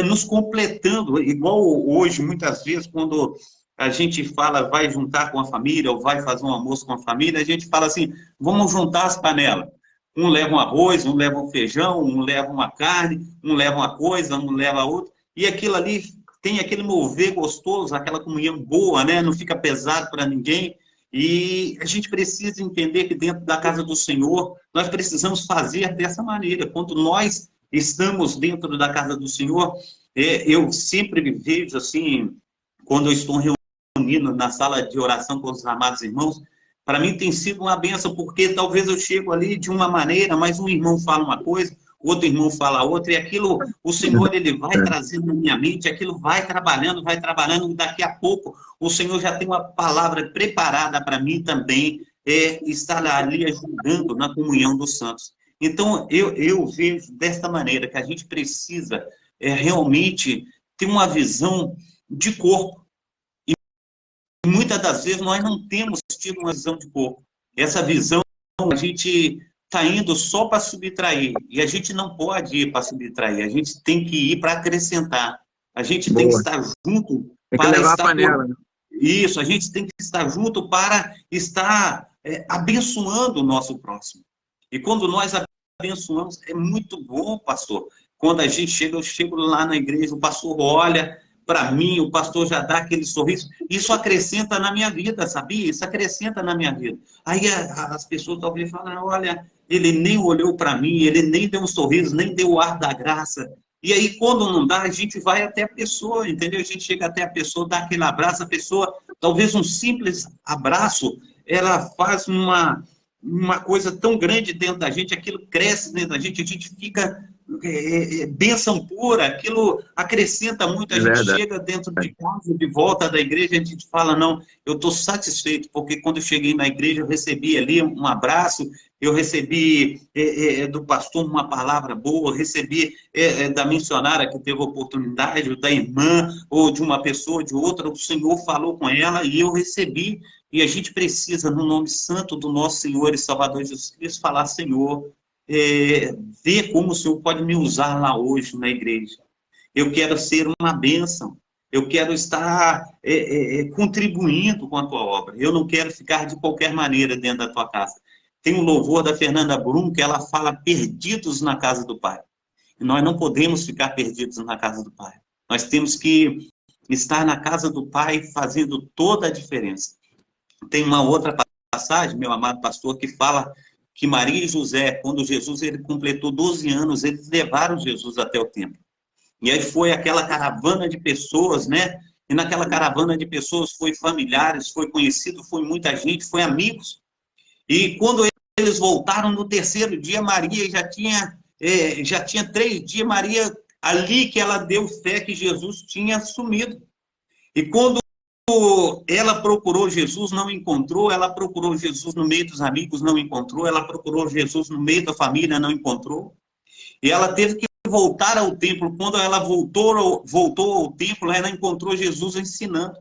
nos completando, igual hoje, muitas vezes, quando a gente fala, vai juntar com a família, ou vai fazer um almoço com a família, a gente fala assim: vamos juntar as panelas. Um leva um arroz, um leva um feijão, um leva uma carne, um leva uma coisa, um leva outra, e aquilo ali tem aquele mover gostoso, aquela comunhão boa, né? Não fica pesado para ninguém. E a gente precisa entender que dentro da casa do Senhor, nós precisamos fazer dessa maneira. Quando nós estamos dentro da casa do Senhor, eu sempre vejo assim, quando eu estou reunido na sala de oração com os amados irmãos, para mim tem sido uma benção, porque talvez eu chego ali de uma maneira, mas um irmão fala uma coisa, outro irmão fala outra, e aquilo, o Senhor, ele vai trazendo na minha mente, aquilo vai trabalhando, e daqui a pouco o Senhor já tem uma palavra preparada para mim também, estar ali ajudando na comunhão dos santos. Então, eu vejo desta maneira que a gente precisa realmente ter uma visão de corpo. E muitas das vezes nós não temos tido uma visão de corpo. Essa visão, a gente está indo só para subtrair. E a gente não pode ir para subtrair. A gente tem que ir para acrescentar. A gente tem que estar junto Tem que para levar a estar... panela, né? Isso, a gente tem que estar junto para estar abençoando o nosso próximo. E quando nós abençoamos, é muito bom, pastor. Quando a gente chega, eu chego lá na igreja, o pastor olha para mim, o pastor já dá aquele sorriso. Isso acrescenta na minha vida, sabia? Isso acrescenta na minha vida. Aí as pessoas talvez falem, olha, ele nem olhou para mim, ele nem deu um sorriso, nem deu o ar da graça. E aí, quando não dá, a gente vai até a pessoa, entendeu? A gente chega até a pessoa, dá aquele abraço, a pessoa, talvez um simples abraço, ela faz uma coisa tão grande dentro da gente, aquilo cresce dentro da gente, a gente fica bênção pura, aquilo acrescenta muito, a gente chega dentro de casa, de volta da igreja, a gente fala, não, eu estou satisfeito, porque quando eu cheguei na igreja, eu recebi ali um abraço, eu recebi do pastor uma palavra boa, recebi da missionária que teve oportunidade, ou da irmã, ou de uma pessoa, de outra, o Senhor falou com ela, e eu recebi, e a gente precisa, no nome santo do nosso Senhor e Salvador Jesus Cristo, falar, Senhor, ver como o Senhor pode me usar lá hoje na igreja. Eu quero ser uma bênção. Eu quero estar contribuindo com a tua obra. Eu não quero ficar de qualquer maneira dentro da tua casa. Tem um louvor da Fernanda Brum que ela fala perdidos na casa do Pai. E nós não podemos ficar perdidos na casa do Pai. Nós temos que estar na casa do Pai fazendo toda a diferença. Tem uma outra passagem, meu amado pastor, que fala que Maria e José, quando Jesus ele completou 12 anos, eles levaram Jesus até o templo. E aí foi aquela caravana de pessoas, né? E naquela caravana de pessoas foi familiares, foi conhecido, foi muita gente, foi amigos. E quando eles voltaram no terceiro dia, Maria já tinha 3 dias, Maria ali que ela deu fé que Jesus tinha sumido. E quando ela procurou Jesus, não encontrou, ela procurou Jesus no meio dos amigos, não encontrou, ela procurou Jesus no meio da família, não encontrou. E ela teve que voltar ao templo. Quando ela voltou ao templo, ela encontrou Jesus ensinando.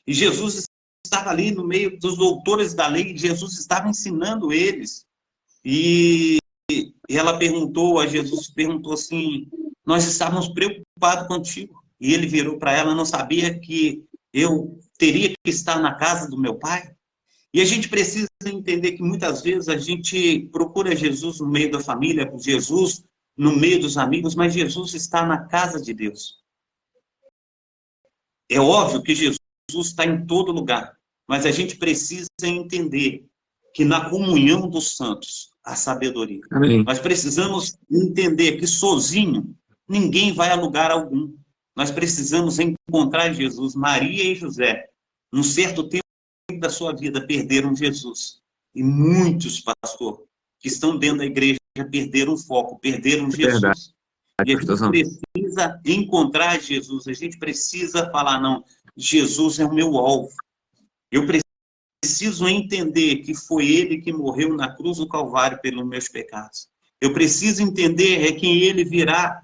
E Jesus estava ali no meio dos doutores da lei, Jesus estava ensinando eles. E ela perguntou a Jesus, perguntou assim, nós estávamos preocupados contigo. E ele virou para ela, não sabia que eu teria que estar na casa do meu pai? E a gente precisa entender que muitas vezes a gente procura Jesus no meio da família, Jesus no meio dos amigos, mas Jesus está na casa de Deus. É óbvio que Jesus está em todo lugar, mas a gente precisa entender que na comunhão dos santos, há sabedoria. Amém. Nós precisamos entender que sozinho ninguém vai a lugar algum. Nós precisamos encontrar Jesus. Maria e José, num certo tempo da sua vida, perderam Jesus. E muitos, pastor, que estão dentro da igreja, perderam o foco, perderam Jesus. Verdade. E a gente precisa encontrar Jesus. A gente precisa falar, não, Jesus é o meu alvo. Eu preciso entender que foi ele que morreu na cruz do Calvário pelos meus pecados. Eu preciso entender que ele virá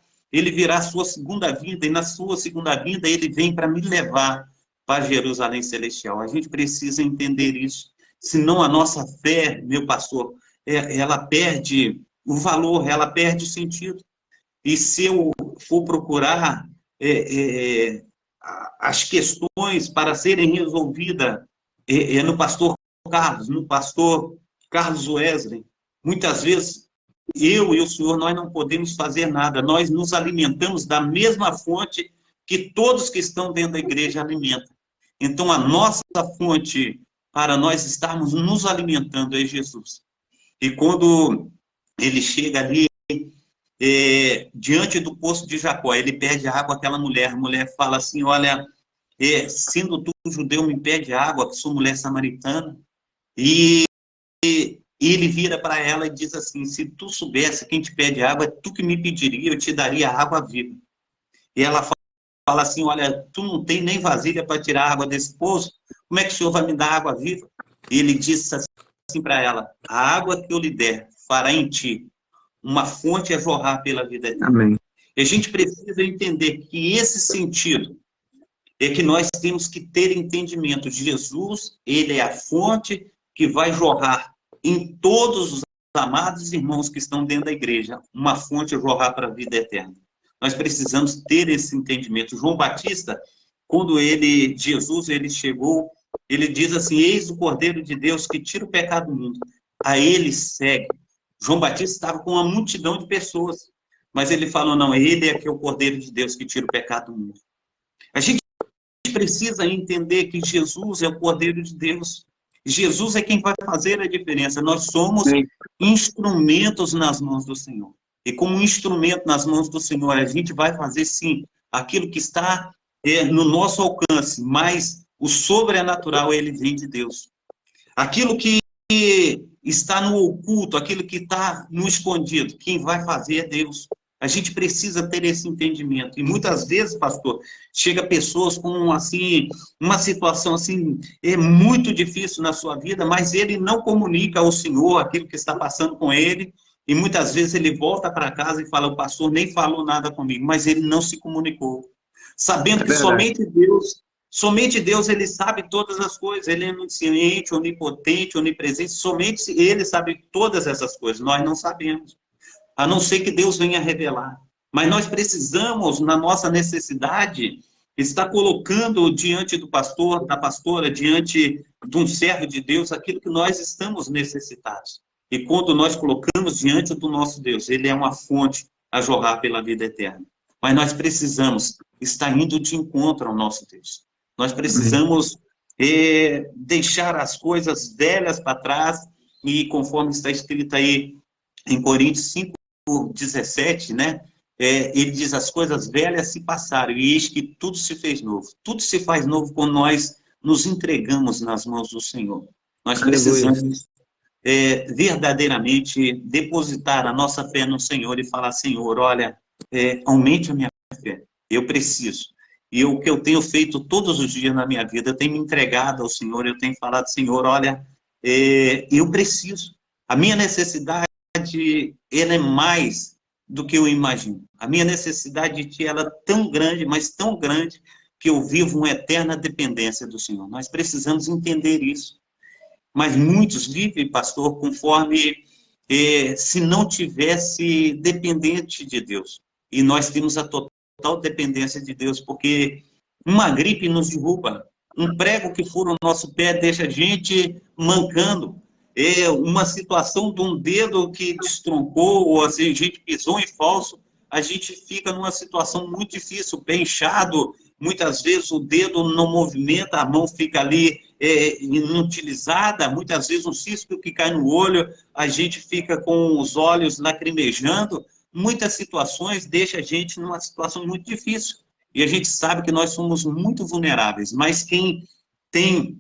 a sua segunda vinda, e na sua segunda vinda ele vem para me levar para Jerusalém Celestial. A gente precisa entender isso. Senão a nossa fé, meu pastor, ela perde o valor, ela perde o sentido. E se eu for procurar as questões para serem resolvidas no pastor Carlos Wesley, muitas vezes eu e o senhor, nós não podemos fazer nada, nós nos alimentamos da mesma fonte que todos que estão dentro da igreja alimentam. Então, a nossa fonte para nós estarmos nos alimentando é Jesus. E quando ele chega ali, diante do poço de Jacó, ele pede água àquela mulher, a mulher fala assim, olha, sendo tu judeu, me pede água, que sou mulher samaritana, e ele vira para ela e diz assim, se tu soubesse quem te pede água, é tu que me pediria, eu te daria água viva. E ela fala assim, olha, tu não tem nem vasilha para tirar água desse poço, como é que o senhor vai me dar água viva? E ele disse assim para ela: a água que eu lhe der fará em ti uma fonte a jorrar pela vida eterna. Amém. E a gente precisa entender que esse sentido é que nós temos que ter entendimento. Jesus, ele é a fonte que vai jorrar em todos os amados irmãos que estão dentro da igreja, uma fonte a jorrar para a vida eterna. Nós precisamos ter esse entendimento. João Batista, quando Jesus, ele chegou, ele diz assim: eis o Cordeiro de Deus que tira o pecado do mundo. A ele segue. João Batista estava com uma multidão de pessoas, mas ele falou: não, ele é que é o Cordeiro de Deus que tira o pecado do mundo. A gente precisa entender que Jesus é o Cordeiro de Deus. Jesus é quem vai fazer a diferença. Nós somos instrumentos nas mãos do Senhor. E como instrumento nas mãos do Senhor, a gente vai fazer, sim, aquilo que está no nosso alcance, mas o sobrenatural, ele vem de Deus. Aquilo que está no oculto, aquilo que está no escondido, quem vai fazer é Deus. A gente precisa ter esse entendimento. E muitas vezes, pastor, chega pessoas com assim, uma situação assim, muito difícil na sua vida, mas ele não comunica ao Senhor aquilo que está passando com ele. E muitas vezes ele volta para casa e fala: o pastor nem falou nada comigo, mas ele não se comunicou. Sabendo que somente Deus, ele sabe todas as coisas. Ele é onisciente, onipotente, onipresente. Somente ele sabe todas essas coisas. Nós não sabemos, a não ser que Deus venha revelar. Mas nós precisamos, na nossa necessidade, estar colocando diante do pastor, da pastora, diante de um servo de Deus, aquilo que nós estamos necessitados. E quando nós colocamos diante do nosso Deus, ele é uma fonte a jorrar pela vida eterna. Mas nós precisamos estar indo de encontro ao nosso Deus. Nós precisamos deixar as coisas velhas para trás, e conforme está escrito aí em Coríntios 5:17, né? Ele diz: as coisas velhas se passaram, e eis que tudo se fez novo. Tudo se faz novo quando nós nos entregamos nas mãos do Senhor. Nós precisamos verdadeiramente depositar a nossa fé no Senhor e falar: Senhor, olha, aumente a minha fé, eu preciso. E o que eu tenho feito todos os dias na minha vida, eu tenho me entregado ao Senhor, eu tenho falado: Senhor, olha, eu preciso. A minha necessidade, ela é mais do que eu imagino. A minha necessidade de Ti, ela é tão grande, mas tão grande, que eu vivo uma eterna dependência do Senhor. Nós precisamos entender isso. Mas muitos vivem, pastor, conforme se não tivesse dependente de Deus. E nós temos a total dependência de Deus, porque uma gripe nos derruba, um prego que fura o nosso pé deixa a gente mancando, uma situação de um dedo que destroncou, ou assim, a gente pisou em falso, a gente fica numa situação muito difícil, o pé inchado, muitas vezes o dedo não movimenta, a mão fica ali inutilizada, muitas vezes um cisco que cai no olho, a gente fica com os olhos lacrimejando. Muitas situações deixam a gente numa situação muito difícil. E a gente sabe que nós somos muito vulneráveis, mas quem tem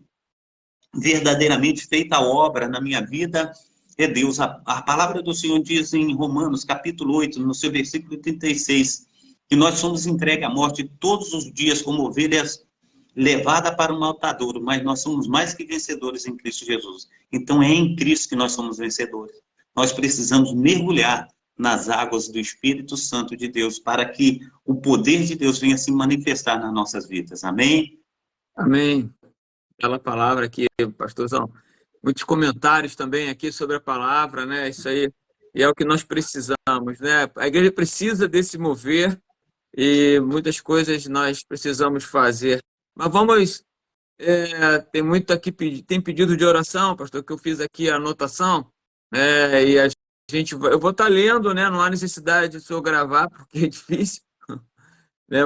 verdadeiramente feito a obra na minha vida é Deus. A palavra do Senhor diz em Romanos, capítulo 8, no seu versículo 36, que nós somos entregues à morte todos os dias como ovelhas levadas para o matadouro, mas nós somos mais que vencedores em Cristo Jesus. Então é em Cristo que nós somos vencedores. Nós precisamos mergulhar nas águas do Espírito Santo de Deus, para que o poder de Deus venha se manifestar nas nossas vidas. Amém? Amém. Aquela palavra aqui, pastorzão. Muitos comentários também aqui sobre a palavra, né? Isso aí é o que nós precisamos, né? A igreja precisa desse mover e muitas coisas nós precisamos fazer. Mas vamos... tem muito aqui, tem pedido de oração, pastor, que eu fiz aqui a anotação, e a gente, eu vou estar lendo, né? Não há necessidade de o senhor gravar, porque é difícil, né?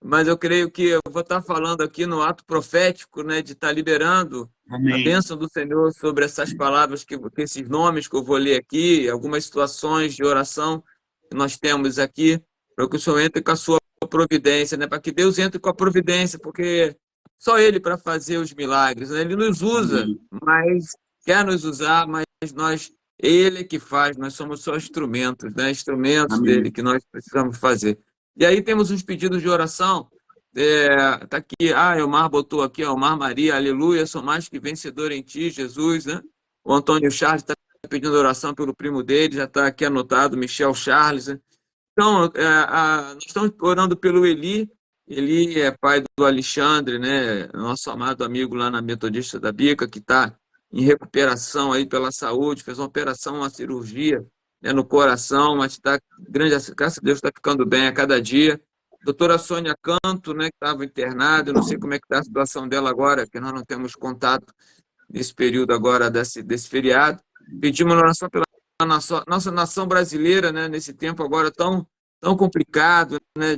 Mas eu creio que eu vou estar falando aqui no ato profético, né? De estar liberando a Amém. bênção do Senhor sobre essas palavras, que esses nomes que eu vou ler aqui, algumas situações de oração que nós temos aqui, para que o Senhor entre com a sua providência, né? Para que Deus entre com a providência, porque só Ele para fazer os milagres, né? Ele nos usa, Amém. mas quer nos usar, mas Ele é que faz, nós somos só instrumentos, né? Instrumentos Amém. dele que nós precisamos fazer. E aí temos uns pedidos de oração. Tá aqui, Elmar botou aqui, Elmar Maria, aleluia, sou mais que vencedor em Ti, Jesus, né? O Antônio Charles está pedindo oração pelo primo dele, já está aqui anotado, Michel Charles, né? Então, nós estamos orando pelo Eli. Eli é pai do Alexandre, né? Nosso amado amigo lá na Metodista da Bica, que está em recuperação aí pela saúde, fez uma operação, uma cirurgia, né, no coração, mas está grande, graças a Deus está ficando bem a cada dia. Doutora Sônia Canto, né, que estava internada, eu não sei como é que está a situação dela agora, porque nós não temos contato nesse período agora desse feriado. Pedimos oração pela nossa nação brasileira, né, nesse tempo agora tão complicado, né,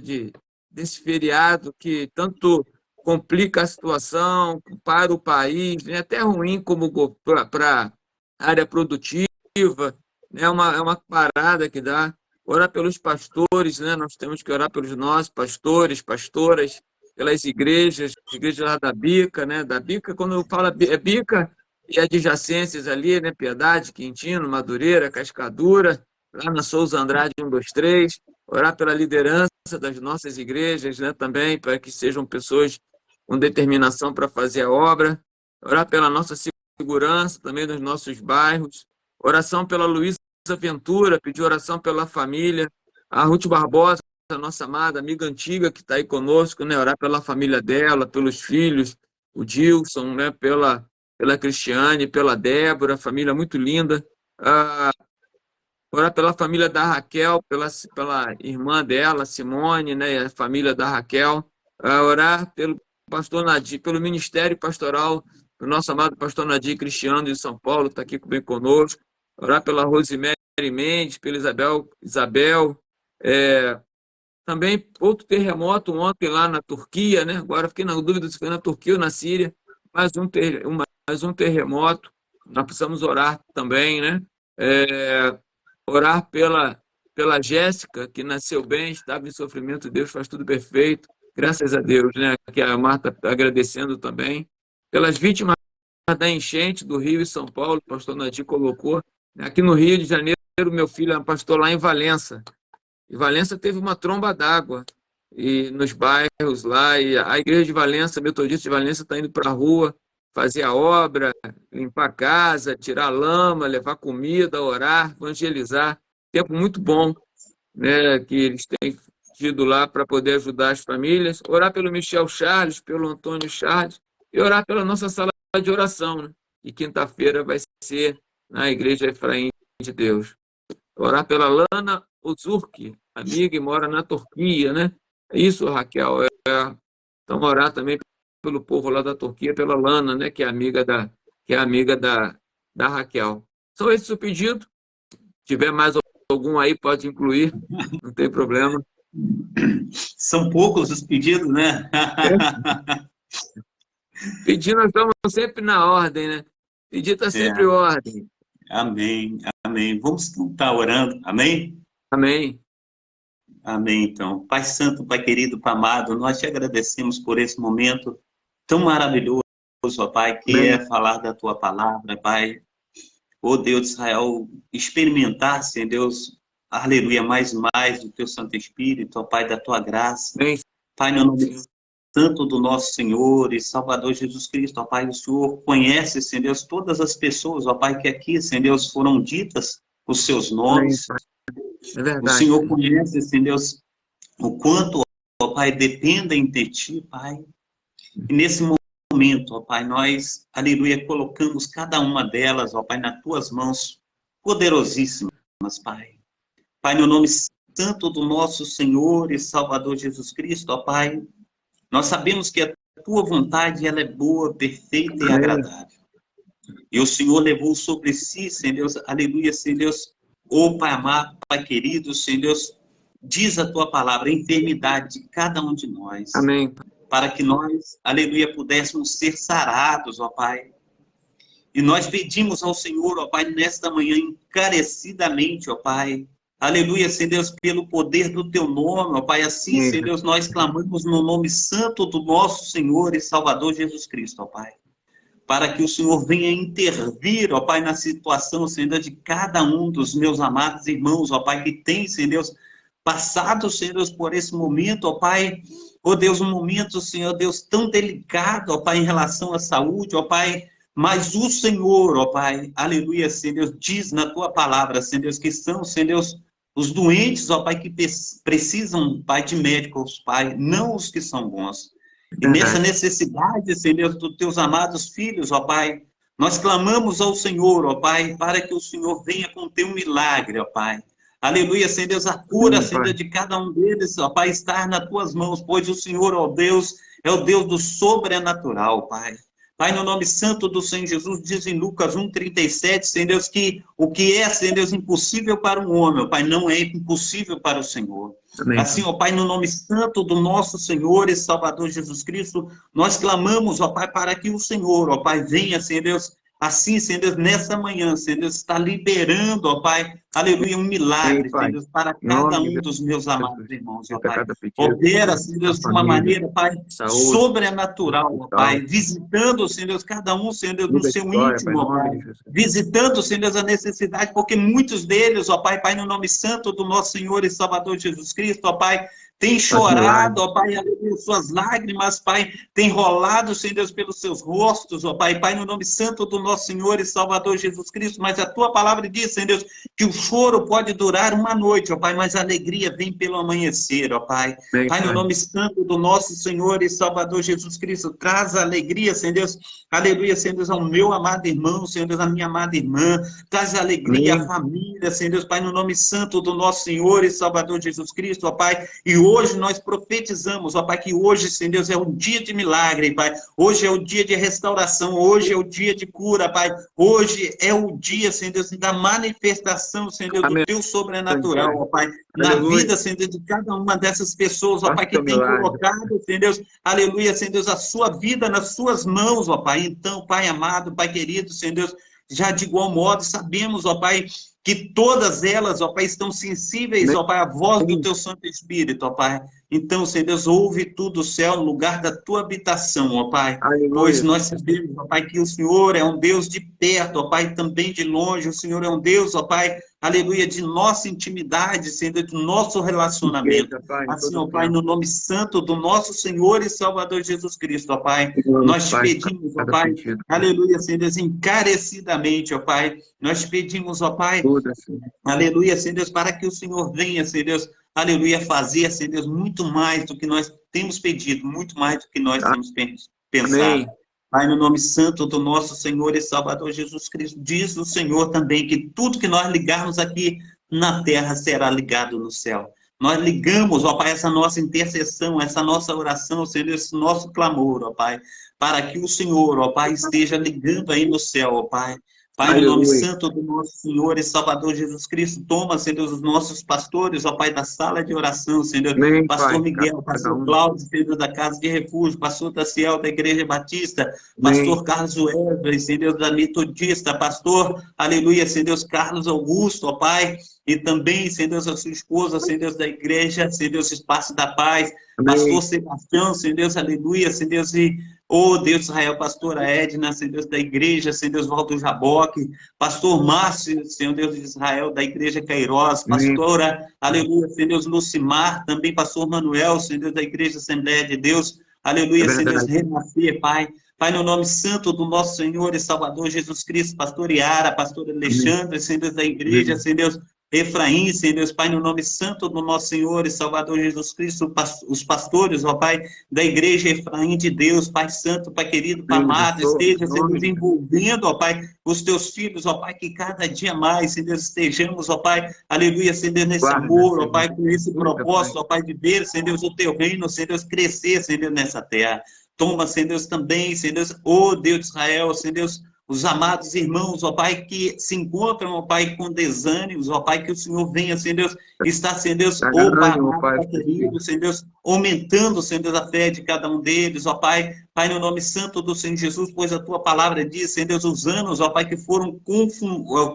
desse feriado que tanto complica a situação para o país, né, até ruim como para a área produtiva, né, é uma parada que dá. Orar pelos pastores, né, nós temos que orar pelos nossos pastores, pastoras, pelas igrejas lá da Bica, né, da Bica, quando eu falo é Bica e adjacências ali, né, Piedade, Quintino, Madureira, Cascadura, lá na Souza Andrade 123, orar pela liderança das nossas igrejas, né, também, para que sejam pessoas com determinação para fazer a obra, orar pela nossa segurança também nos nossos bairros, oração pela Luísa Ventura, pedir oração pela família, a Ruth Barbosa, a nossa amada amiga antiga que está aí conosco, né, orar pela família dela, pelos filhos, o Dilson, né, pela Cristiane, pela Débora, família muito linda. Orar pela família da Raquel, pela irmã dela, Simone, né, a família da Raquel. Orar pelo pastor Nadir, pelo ministério pastoral do nosso amado pastor Nadir Cristiano de São Paulo, está aqui bem conosco. Orar pela Rosemary Mendes, pela Isabel. Também outro terremoto ontem lá na Turquia, né? Agora fiquei na dúvida se foi na Turquia ou na Síria. Mais um terremoto. Nós precisamos orar também, né? Orar pela Jéssica, que nasceu bem, estava em sofrimento, Deus faz tudo perfeito. Graças a Deus, né? Que a Marta está agradecendo também. Pelas vítimas da enchente do Rio e São Paulo, o pastor Nadir colocou. Aqui no Rio de Janeiro, meu filho é pastor lá em Valença. E Valença teve uma tromba d'água e nos bairros lá, e a igreja de Valença, Metodista de Valença, está indo para a rua fazer a obra, limpar a casa, tirar lama, levar comida, orar, evangelizar. Tempo muito bom, né, que eles têm tido lá para poder ajudar as famílias. Orar pelo Michel Charles, pelo Antônio Charles, e orar pela nossa sala de oração, né? E quinta-feira vai ser na Igreja Efraim de Deus. Orar pela Lana Ozurki, amiga e mora na Turquia, né? É isso, Raquel. Então, orar também pelo povo lá da Turquia, pela Lana, né? Que é amiga da Raquel. São esses o pedido. Se tiver mais algum aí, pode incluir, não tem problema. São poucos os pedidos, né? Pedir, nós estamos sempre na ordem, né? Pedir está sempre em ordem. Amém, amém. Vamos estar orando, amém? Amém. Amém, então. Pai Santo, Pai querido, Pai amado, nós te agradecemos por esse momento tão maravilhoso, ó Pai, que Amém. é falar da Tua palavra, Pai. Ó Deus de Israel, experimentar, Senhor Deus, aleluia, mais e mais do Teu Santo Espírito, ó Pai, da Tua graça. Amém. Pai, no nome santo do nosso Senhor e Salvador Jesus Cristo, ó Pai, o Senhor conhece, Senhor Deus, todas as pessoas, ó Pai, que aqui, Senhor Deus, foram ditas os seus nomes. É verdade. O Senhor conhece, Senhor Deus, o quanto, ó Pai, dependem de Ti, Pai. E nesse momento, ó Pai, nós, aleluia, colocamos cada uma delas, ó Pai, nas Tuas mãos poderosíssimas, Pai. Pai, no nome santo do nosso Senhor e Salvador Jesus Cristo, ó Pai, nós sabemos que a Tua vontade, ela é boa, perfeita e agradável. E o Senhor levou sobre si, Senhor Deus, aleluia, Senhor Deus, ô Pai amado, Pai querido, Senhor Deus, diz a Tua palavra, a enfermidade de cada um de nós. Amém. Para que nós, aleluia, pudéssemos ser sarados, ó Pai. E nós pedimos ao Senhor, ó Pai, nesta manhã, encarecidamente, ó Pai, aleluia, Senhor Deus, pelo poder do Teu nome, ó Pai, assim, Senhor Deus, nós clamamos no nome santo do nosso Senhor e Salvador Jesus Cristo, ó Pai. Para que o Senhor venha intervir, ó Pai, na situação, Senhor Deus, de cada um dos meus amados irmãos, ó Pai, que tem, Senhor Deus, passado, Senhor Deus, por esse momento, ó Pai, ó Deus, um momento, Senhor Deus, tão delicado, ó Pai, em relação à saúde, ó Pai, Mas o Senhor, ó Pai, aleluia, Senhor Deus, diz na tua palavra, Senhor Deus, que são, Senhor Deus, os doentes, ó Pai, que precisam, Pai, de médicos, Pai, não os que são bons. E nessa Verdade. necessidade, Senhor Deus, dos teus amados filhos, ó Pai, nós clamamos ao Senhor, ó Pai, para que o Senhor venha com o teu milagre, ó Pai. Aleluia, Senhor Deus, a cura, Sim, Senhor Pai. Deus, de cada um deles, ó Pai, estar nas tuas mãos, pois o Senhor, ó Deus, é o Deus do sobrenatural, Pai. Pai, no nome santo do Senhor Jesus, diz em Lucas 1,37, Senhor Deus, que o que é, Senhor Deus, impossível para um homem, ó Pai, não é impossível para o Senhor. Amém, Assim, Pai. ó Pai, no nome santo do nosso Senhor e Salvador Jesus Cristo, nós clamamos, ó Pai, para que o Senhor, ó Pai, venha, Senhor Deus, assim, Senhor Deus, nessa manhã, Senhor Deus, está liberando, ó Pai, aleluia, um Amém, milagre, Senhor Pai. Deus, para Em cada nome um de dos meus amados Jesus. irmãos, ó Feita Pai. cada pedido, Opera, Senhor a Deus, de uma família, maneira, Pai, saúde, sobrenatural, ó hospital. Pai, visitando, Senhor Deus, cada um, Senhor Deus, no Muda a seu história, Pai, em íntimo, ó nome Pai, de Jesus. visitando, Senhor Deus, a necessidade, porque muitos deles, ó Pai, Pai, no nome santo do nosso Senhor e Salvador Jesus Cristo, ó Pai, tem Faz chorado, milagre. ó Pai, aleluia, suas lágrimas, Pai, tem rolado, Senhor Deus, pelos seus rostos, ó Pai, Pai, no nome santo do nosso Senhor e Salvador Jesus Cristo, mas a tua palavra diz, Senhor Deus, que o choro pode durar uma noite, ó Pai, mas a alegria vem pelo amanhecer, ó Pai. Amém, Pai, no Pai. nome santo do nosso Senhor e Salvador Jesus Cristo, traz a alegria, Senhor Deus, aleluia, Senhor Deus, ao meu amado irmão, Senhor Deus, à minha amada irmã, traz a alegria à Amém. família, Senhor Deus, Pai, no nome santo do nosso Senhor e Salvador Jesus Cristo, ó Pai, e hoje nós profetizamos, ó Pai, que hoje, Senhor Deus, é um dia de milagre, Pai, hoje é o dia de restauração, hoje é o dia de cura, Pai, hoje é o dia, Senhor Deus, da manifestação, Senhor Deus, do Amém, teu Pai. sobrenatural, ó Pai, na Aleluia. vida, Senhor Deus, de cada uma dessas pessoas, ó Faça Pai, o que teu tem milagre. colocado, Senhor Deus, aleluia, Senhor Deus, a sua vida nas suas mãos, ó Pai. Então, Pai amado, Pai querido, Senhor Deus, já de igual modo sabemos, ó Pai, que todas elas, ó Pai, estão sensíveis, ó Pai, à voz do Amém. teu Santo Espírito, ó Pai. Então, Senhor Deus, ouve tudo o céu no lugar da tua habitação, ó Pai. Pois Aleluia. nós sabemos, ó Pai, que o Senhor é um Deus de perto, ó Pai, também de longe. O Senhor é um Deus, ó Pai, aleluia, de nossa intimidade, Senhor, do nosso relacionamento. Riqueza, Pai, em Assim, todo ó o Pai, tempo. no nome santo do nosso Senhor e Salvador Jesus Cristo, ó Pai, Vamos, nós te Pai, pedimos, ó cada Pai, pedido. aleluia, Senhor Deus, encarecidamente, ó Pai, nós te pedimos, ó Pai, Tudo assim. aleluia, Senhor Deus, para que o Senhor venha, Senhor Deus, aleluia, fazer, Senhor Deus, muito mais do que nós temos pedido, muito mais do que nós temos pensado. Amém. Pai, no nome santo do nosso Senhor e Salvador Jesus Cristo, diz o Senhor também que tudo que nós ligarmos aqui na terra será ligado no céu. Nós ligamos, ó Pai, essa nossa intercessão, essa nossa oração, Senhor, esse nosso clamor, ó Pai, para que o Senhor, ó Pai, esteja ligando aí no céu, ó Pai. Pai, no nome Aleluia. santo do nosso Senhor e Salvador Jesus Cristo, toma, Senhor, os nossos pastores, ó Pai, da sala de oração, Senhor, Amém, pastor Pai. Miguel, Cada pastor um. Cláudio, Senhor, da Casa de Refúgio, pastor Taciel, da Igreja Batista, Amém. pastor Carlos Wesley, Senhor, da Metodista, pastor, aleluia, Senhor, Carlos Augusto, ó Pai, e também, Senhor, a sua esposa, Senhor, da Igreja, Senhor, Espaço da Paz, pastor Amém. Sebastião, Senhor, aleluia, Senhor, oh, Deus Israel, pastora Edna, Senhor Deus da igreja, Senhor Deus Waldo Jaboque, pastor Márcio, Senhor Deus de Israel, da igreja Cairós, Amém. pastora, aleluia, Senhor Deus Lucimar, também pastor Manuel, Senhor Deus da igreja Assembleia de Deus, É aleluia, Senhor Deus verdade. Renascer, Pai, Pai, no nome santo do nosso Senhor e Salvador Jesus Cristo, pastor Iara, pastor Amém. Alexandre, Senhor Deus da igreja, Senhor Deus Efraim, Senhor Deus, Pai, no nome santo do nosso Senhor e Salvador Jesus Cristo, os pastores, ó Pai, da igreja Efraim de Deus, Pai santo, Pai querido, Pai Amém. amado, esteja, Em Senhor nome Deus, de Jesus. envolvendo, ó Pai, os teus filhos, ó Pai, que cada dia mais, Senhor Deus, estejamos, ó Pai, aleluia, Senhor Deus, nesse Guarda, amor, ó Senhor. Pai, com esse Cuida, Pai. propósito, ó Pai, de ver, Senhor Deus, o teu reino, Senhor Deus, crescer, Senhor Deus, nessa terra. Toma, Senhor Deus, também, Senhor Deus, ó Deus de Israel, Senhor Deus, os amados irmãos, ó Pai, que se encontram, ó Pai, com desânimos, ó Pai, que o Senhor venha, Senhor Deus, está, Senhor Deus, ó Pai, Ânimo, Pai. Pai querido, Senhor Deus, aumentando, Senhor Deus, a fé de cada um deles, ó Pai, Pai, no nome santo do Senhor Jesus, pois a tua palavra diz, Senhor Deus, os anos, ó Pai, que foram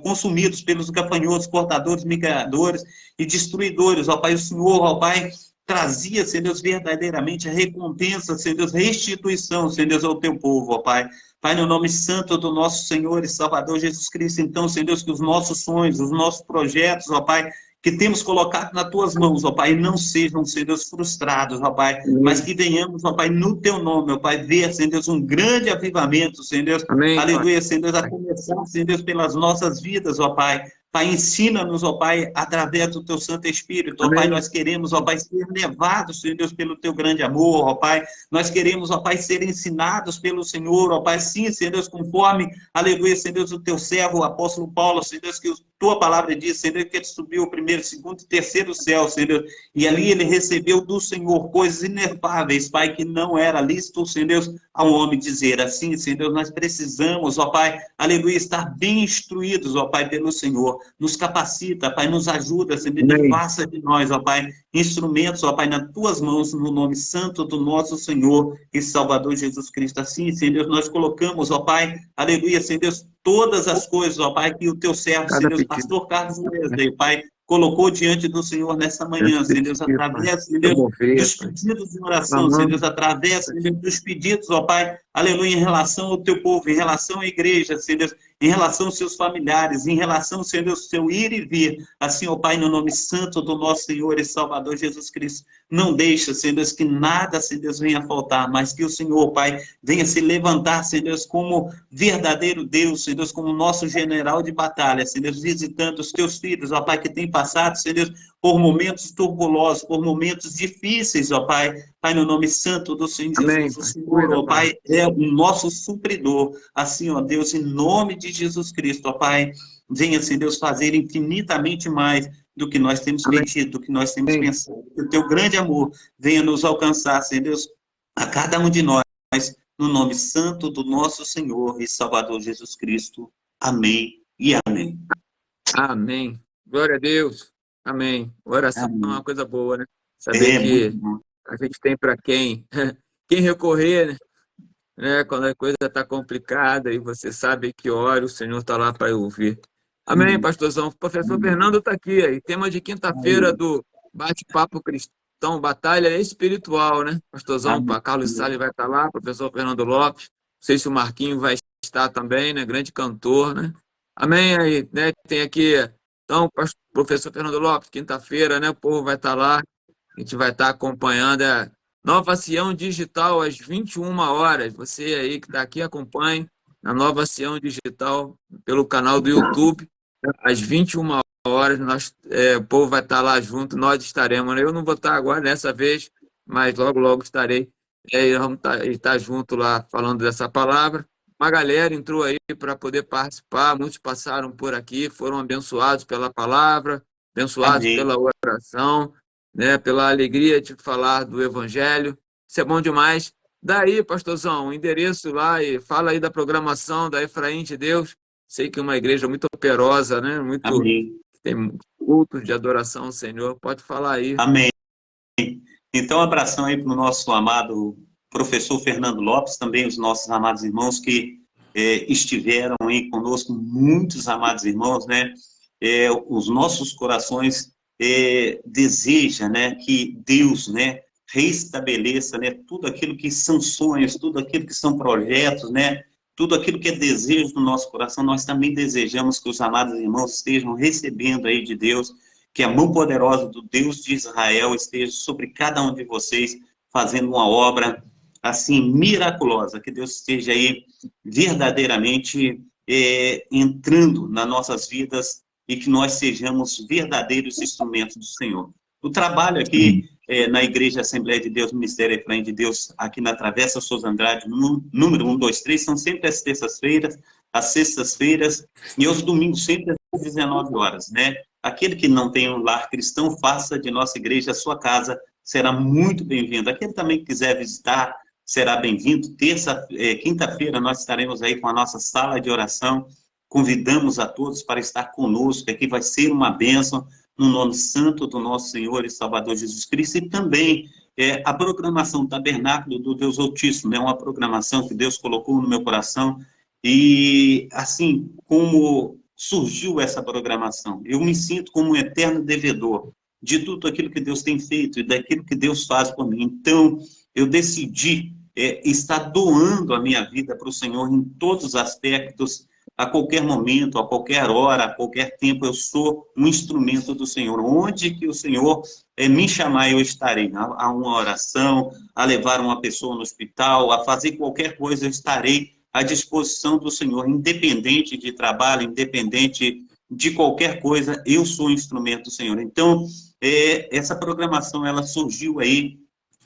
consumidos pelos gafanhotos, cortadores, migradores e destruidores, ó Pai, o Senhor, ó Pai, trazia, Senhor Deus, verdadeiramente a recompensa, Senhor Deus, restituição, Senhor Deus, ao teu povo, ó Pai. Pai, no nome santo do nosso Senhor e Salvador Jesus Cristo, então, Senhor Deus, que os nossos sonhos, os nossos projetos, ó Pai, que temos colocado nas tuas mãos, ó Pai, não sejam, Senhor Deus, frustrados, ó Pai, mas que venhamos, ó Pai, no teu nome, ó Pai, ver, Senhor Deus, um grande avivamento, Senhor Deus, Amém, Pai. aleluia, Senhor Deus, a começar, Senhor Deus, pelas nossas vidas, ó Pai. Pai, ensina-nos, ó Pai, através do teu Santo Espírito, ó Pai, Amém. nós queremos, ó Pai, ser levados, Senhor Deus, pelo teu grande amor, ó Pai, nós queremos, ó Pai, ser ensinados pelo Senhor, ó Pai, sim, Senhor Deus, conforme, aleluia, Senhor Deus, o teu servo, o apóstolo Paulo, Senhor Deus, que a tua palavra diz, Senhor Deus, que ele subiu o primeiro, segundo e terceiro céu, Senhor Deus, e ali ele recebeu do Senhor coisas inefáveis, Pai, que não era lícito, Senhor Deus, a um homem dizer assim, Senhor Deus, nós precisamos, ó Pai, aleluia, estar bem instruídos, ó Pai, pelo Senhor, nos capacita, Pai, nos ajuda, Senhor Deus, faça de nós, ó Pai, instrumentos, ó Pai, nas tuas mãos, no nome santo do nosso Senhor e Salvador Jesus Cristo. Assim, Senhor Deus, nós colocamos, ó Pai, aleluia, Senhor Deus, todas as coisas, ó Pai, que o teu servo, Senhor Deus, pastor Carlos Wesley, Pai, colocou diante do Senhor nessa manhã, Senhor Deus, através, Senhor Deus, dos pedidos de oração, Senhor Deus, através, Senhor Deus, dos pedidos, ó Pai, aleluia, em relação ao teu povo, em relação à igreja, Senhor Deus, em relação aos seus familiares, em relação, Senhor Deus, ao seu ir e vir, assim, ó Pai, no nome santo do nosso Senhor e Salvador Jesus Cristo, não deixa, Senhor Deus, que nada, Senhor Deus, venha faltar, mas que o Senhor, Pai, venha se levantar, Senhor Deus, como verdadeiro Deus, Senhor Deus, como nosso general de batalha, Senhor Deus, visitando os teus filhos, ó Pai, que tem passado, Senhor Deus, por momentos turbulosos, por momentos difíceis, ó Pai, Pai, no nome santo do Senhor Jesus, o Senhor, ó Pai, é o nosso supridor, assim, ó Deus, em nome de Jesus Cristo, ó Pai, venha, Senhor Deus, fazer infinitamente mais do que nós temos pedido, do que nós temos pensado, que o teu grande amor venha nos alcançar, Senhor Deus, a cada um de nós, no nome santo do nosso Senhor e Salvador Jesus Cristo. Amém e amém. Amém. Glória a Deus. Amém. Oração é uma coisa boa, né? Saber que a gente tem para quem recorrer, né? Quando a coisa está complicada e você sabe que ora, o Senhor está lá para ouvir. Amém, pastorzão. O professor Fernando está aqui. Aí. Tema de quinta-feira do Bate-Papo Cristão, Batalha Espiritual, né? Pastorzão, Carlos Salles vai estar lá, professor Fernando Lopes. Não sei se o Marquinho vai estar também, né? Grande cantor, né? Amém. Aí, né? Tem aqui, então, professor Fernando Lopes, quinta-feira, né? O povo vai estar lá. A gente vai estar acompanhando a Nova Sião Digital às 21 horas. Você aí que está aqui, acompanhe a Nova Sião Digital pelo canal do YouTube. Às 21 horas, o povo vai estar lá junto, nós estaremos. Eu não vou estar agora dessa vez, mas logo, logo estarei. Vamos estar junto lá falando dessa palavra. Uma galera entrou aí para poder participar, muitos passaram por aqui, foram abençoados pela palavra, abençoados pela oração, né, pela alegria de falar do Evangelho. Isso é bom demais. Daí, pastorzão, o endereço lá e fala aí da programação da Efraim de Deus. Sei que é uma igreja muito operosa, né? Tem cultos de adoração ao Senhor. Pode falar aí. Amém. Então, abração aí para o nosso amado professor Fernando Lopes, também os nossos amados irmãos que estiveram aí conosco, muitos amados irmãos, né? Os nossos corações desejam, né, que Deus, né, reestabeleça, né, tudo aquilo que são sonhos, tudo aquilo que são projetos, né? Tudo aquilo que é desejo do nosso coração, nós também desejamos que os amados irmãos estejam recebendo aí de Deus, que a mão poderosa do Deus de Israel esteja sobre cada um de vocês, fazendo uma obra, assim, miraculosa, que Deus esteja aí verdadeiramente entrando nas nossas vidas e que nós sejamos verdadeiros instrumentos do Senhor. O trabalho aqui na Igreja Assembleia de Deus, Ministério Efraim de Deus, aqui na Travessa Souza Andrade, número 123, são sempre as terças-feiras, às sextas-feiras e aos domingos, sempre às 19 horas, né? Aquele que não tem um lar cristão, faça de nossa igreja a sua casa, será muito bem-vindo. Aquele também que quiser visitar, será bem-vindo. Quinta-feira nós estaremos aí com a nossa sala de oração, convidamos a todos para estar conosco, aqui vai ser uma bênção, no nome santo do nosso Senhor e Salvador Jesus Cristo, e também a programação Tabernáculo do Deus Altíssimo, né? Uma programação que Deus colocou no meu coração, e assim como surgiu essa programação, eu me sinto como um eterno devedor de tudo aquilo que Deus tem feito e daquilo que Deus faz por mim. Então, eu decidi estar doando a minha vida para o Senhor em todos os aspectos, a qualquer momento, a qualquer hora, a qualquer tempo, eu sou um instrumento do Senhor. Onde que o Senhor me chamar, eu estarei. A uma oração, a levar uma pessoa no hospital, a fazer qualquer coisa, eu estarei à disposição do Senhor, independente de trabalho, independente de qualquer coisa, eu sou instrumento do Senhor. Então, essa programação, ela surgiu aí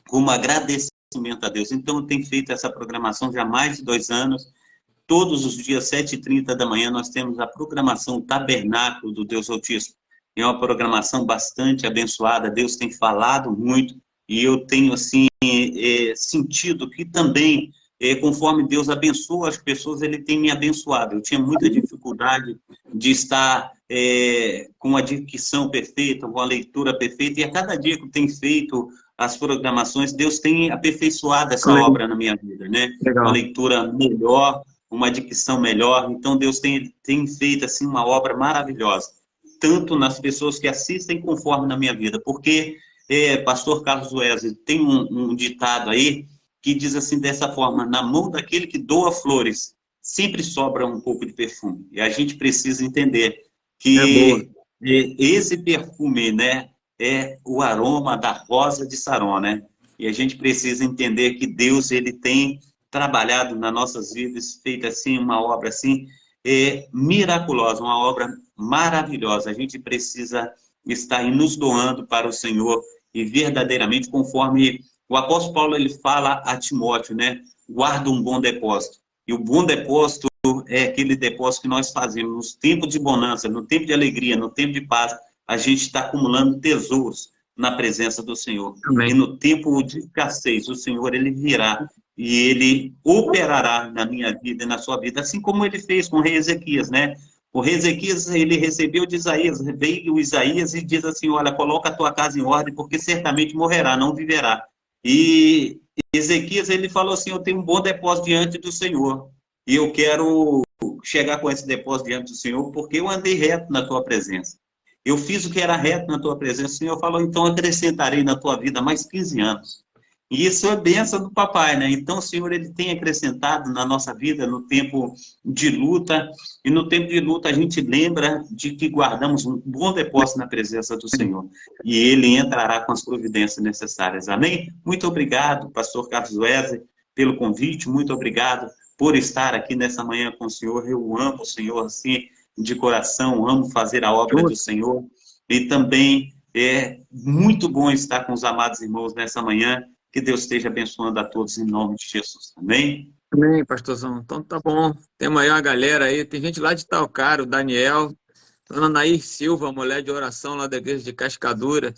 como agradecimento a Deus. Então, eu tenho feito essa programação já há mais de 2 anos. Todos os dias, 7h30 da manhã, nós temos a programação Tabernáculo do Deus Altíssimo. É uma programação bastante abençoada, Deus tem falado muito, e eu tenho, assim, sentido que também, conforme Deus abençoa as pessoas, Ele tem me abençoado. Eu tinha muita dificuldade de estar com a dicção perfeita, com a leitura perfeita, e a cada dia que eu tenho feito as programações, Deus tem aperfeiçoado essa obra na minha vida, né? Uma Legal. leitura melhor, uma dicção melhor. Então, Deus tem feito assim uma obra maravilhosa, tanto nas pessoas que assistem, conforme na minha vida. Porque, pastor Carlos Wesley, tem um ditado aí que diz assim, dessa forma: na mão daquele que doa flores, sempre sobra um pouco de perfume. E a gente precisa entender É boa. que esse perfume, né, é o aroma da rosa de Saron, né? E a gente precisa entender que Deus, ele tem trabalhado nas nossas vidas, feito assim uma obra assim miraculosa, uma obra maravilhosa. A gente precisa estar aí nos doando para o Senhor e verdadeiramente, conforme o apóstolo Paulo ele fala a Timóteo, né? Guarda um bom depósito. E o bom depósito é aquele depósito que nós fazemos nos tempos de bonança, no tempo de alegria, no tempo de paz. A gente está acumulando tesouros na presença do Senhor. E Amém. no tempo de escassez, o Senhor ele virá e ele operará na minha vida e na sua vida, assim como ele fez com o rei Ezequias, né? O rei Ezequias, ele recebeu de Isaías, veio o Isaías e diz assim, olha, coloca a tua casa em ordem, porque certamente morrerá, não viverá. E Ezequias, ele falou assim, eu tenho um bom depósito diante do Senhor, e eu quero chegar com esse depósito diante do Senhor, porque eu andei reto na tua presença. Eu fiz o que era reto na tua presença. O Senhor falou, então acrescentarei na tua vida mais 15 anos. E isso é bênção do papai, né? Então o Senhor, ele tem acrescentado na nossa vida no tempo de luta, e no tempo de luta a gente lembra de que guardamos um bom depósito na presença do Senhor, e ele entrará com as providências necessárias. Amém? Muito obrigado, pastor Carlos Wesley, pelo convite, muito obrigado por estar aqui nessa manhã com o Senhor. Eu amo o Senhor, assim, de coração, amo fazer a obra do Senhor, e também é muito bom estar com os amados irmãos nessa manhã. Que Deus esteja abençoando a todos em nome de Jesus. Amém? Amém, pastorzão. Então tá bom. Temos aí uma galera aí. Tem gente lá de Talcaro, o Daniel, Dona Nair Silva, mulher de oração lá da igreja de Cascadura,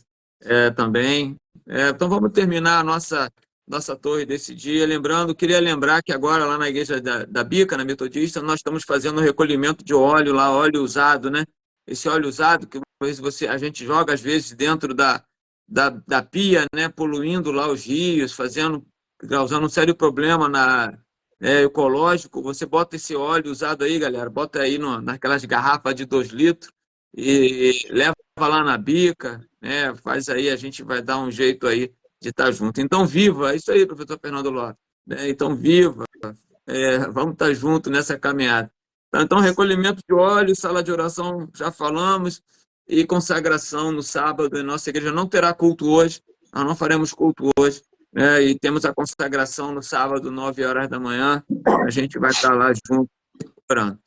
também. Então vamos terminar a nossa torre desse dia. Lembrando, queria lembrar que agora lá na igreja da Bica, na Metodista, nós estamos fazendo um recolhimento de óleo lá, óleo usado, né? Esse óleo usado que a gente joga às vezes dentro da pia, né? Poluindo lá os rios, causando um sério problema ecológico. Você bota esse óleo usado aí, galera, bota aí naquelas garrafas de 2 litros e leva lá na Bica, né? Faz aí, a gente vai dar um jeito aí de estar junto. Então, viva! É isso aí, professor Fernando Lopes. Então, viva! Vamos estar juntos nessa caminhada. Então, recolhimento de óleo, sala de oração, já falamos, e consagração no sábado. A nossa igreja não terá culto hoje, nós não faremos culto hoje, né? E temos a consagração no sábado, 9 horas da manhã. A gente vai estar lá junto, orando.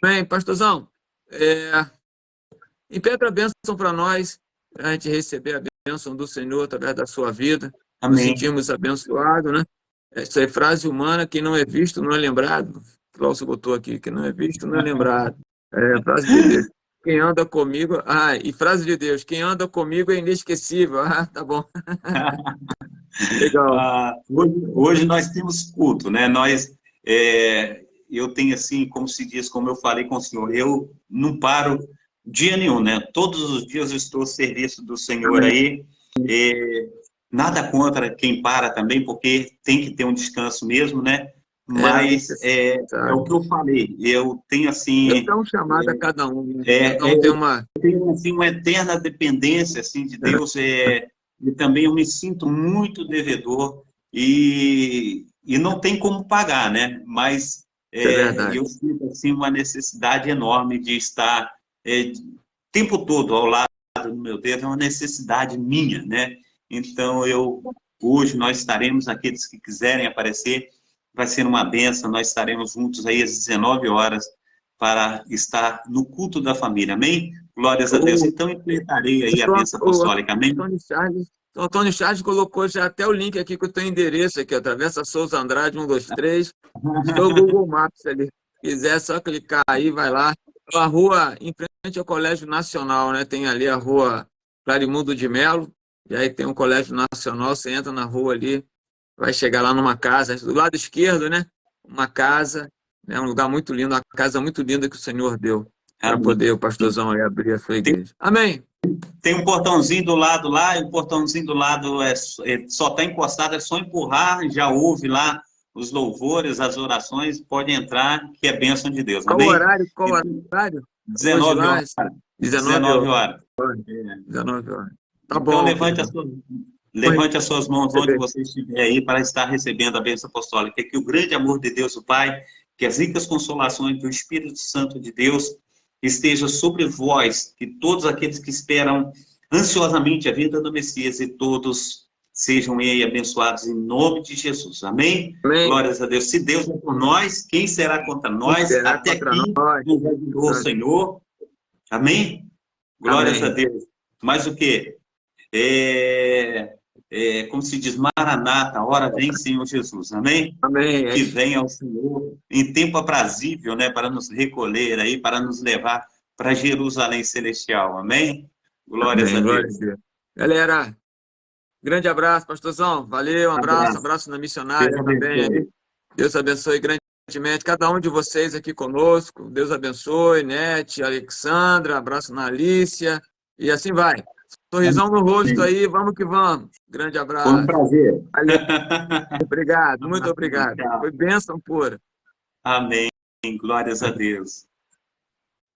Bem, pastorzão, impede a bênção para nós, para a gente receber a bênção do Senhor através da sua vida, nos Amém. sentimos abençoados, né? Essa é frase humana, quem não é visto não é lembrado. O Cláudio botou aqui, quem não é visto não é lembrado. Frase de Deus. Quem anda comigo... e frase de Deus, quem anda comigo é inesquecível. Tá bom. Legal. Hoje nós temos culto, né? Eu tenho assim, como se diz, como eu falei com o Senhor, eu não paro dia nenhum, né? Todos os dias eu estou ao serviço do Senhor Amém. aí. Nada contra quem para também, porque tem que ter um descanso mesmo, né? Mas é o que eu falei. Eu tenho assim, Deus dá um chamado a cada um, né? Cada um tem uma... tenho assim, uma eterna dependência assim, de Deus, e também eu me sinto muito devedor, e não tem como pagar, né? Mas É E verdade. eu sinto assim, uma necessidade enorme de estar o tempo todo ao lado do meu Deus, é uma necessidade minha, né? Então, hoje nós estaremos, aqueles que quiserem aparecer, vai ser uma benção, nós estaremos juntos aí às 19 horas para estar no culto da família, amém? Glórias a Deus. O, Então, implementarei aí a o, bênção o apostólica, amém? Antônio Charles colocou já até o link aqui com o teu endereço aqui, ó, Travessa Souza Andrade 123. Estou o Google Maps ali. Se quiser, é só clicar aí, vai lá. A rua em frente ao Colégio Nacional, né? Tem ali a rua Clarimundo de Melo, e aí tem um Colégio Nacional, você entra na rua ali, vai chegar lá numa casa, do lado esquerdo, né? Uma casa, né? Um lugar muito lindo, uma casa muito linda que o Senhor deu para Amém. poder o pastorzão aí abrir a sua igreja. Amém. Tem um portãozinho do lado lá, e o portãozinho do lado só está encostado, é só empurrar, já ouve lá os louvores, as orações, pode entrar, que é bênção de Deus, Qual o amém? horário? Qual o Então, horário? Hoje 19 lá, horas, 19 19 horas. horas. 19 horas. Tá Então, bom, querido. levante as suas mãos onde Receber. você estiver aí para estar recebendo a bênção apostólica, que o grande amor de Deus, o Pai, que as ricas consolações do Espírito Santo de Deus esteja sobre vós, que todos aqueles que esperam ansiosamente a vinda do Messias e todos sejam aí abençoados em nome de Jesus. Amém? Amém. Glórias a Deus. Se Deus é por nós, quem será contra Quem nós? será Até contra aqui nós? nos ajudou o Senhor. Amém? Glórias a Amém. Deus. Mas o quê? Como se diz, Maranata, hora vem, Senhor Jesus, amém? Amém. Que venha o Senhor em tempo aprazível, né, para nos recolher aí, para nos levar para Jerusalém celestial, amém? Glórias a Amém. Glória a Deus. Deus. Galera, grande abraço, pastorzão. Valeu, um abraço. Abraço. Abraço na Deus missionária também aí. abençoe. Deus abençoe grandemente cada um de vocês aqui conosco. Deus abençoe, Nete, Alexandra, abraço na Alícia. E assim vai. Sorrisão no rosto Amém. aí, vamos que vamos. Grande Foi um abraço. prazer. Valeu, obrigado, Um muito abraço, obrigado. Foi tchau. bênção pura. Amém. Glórias a Deus.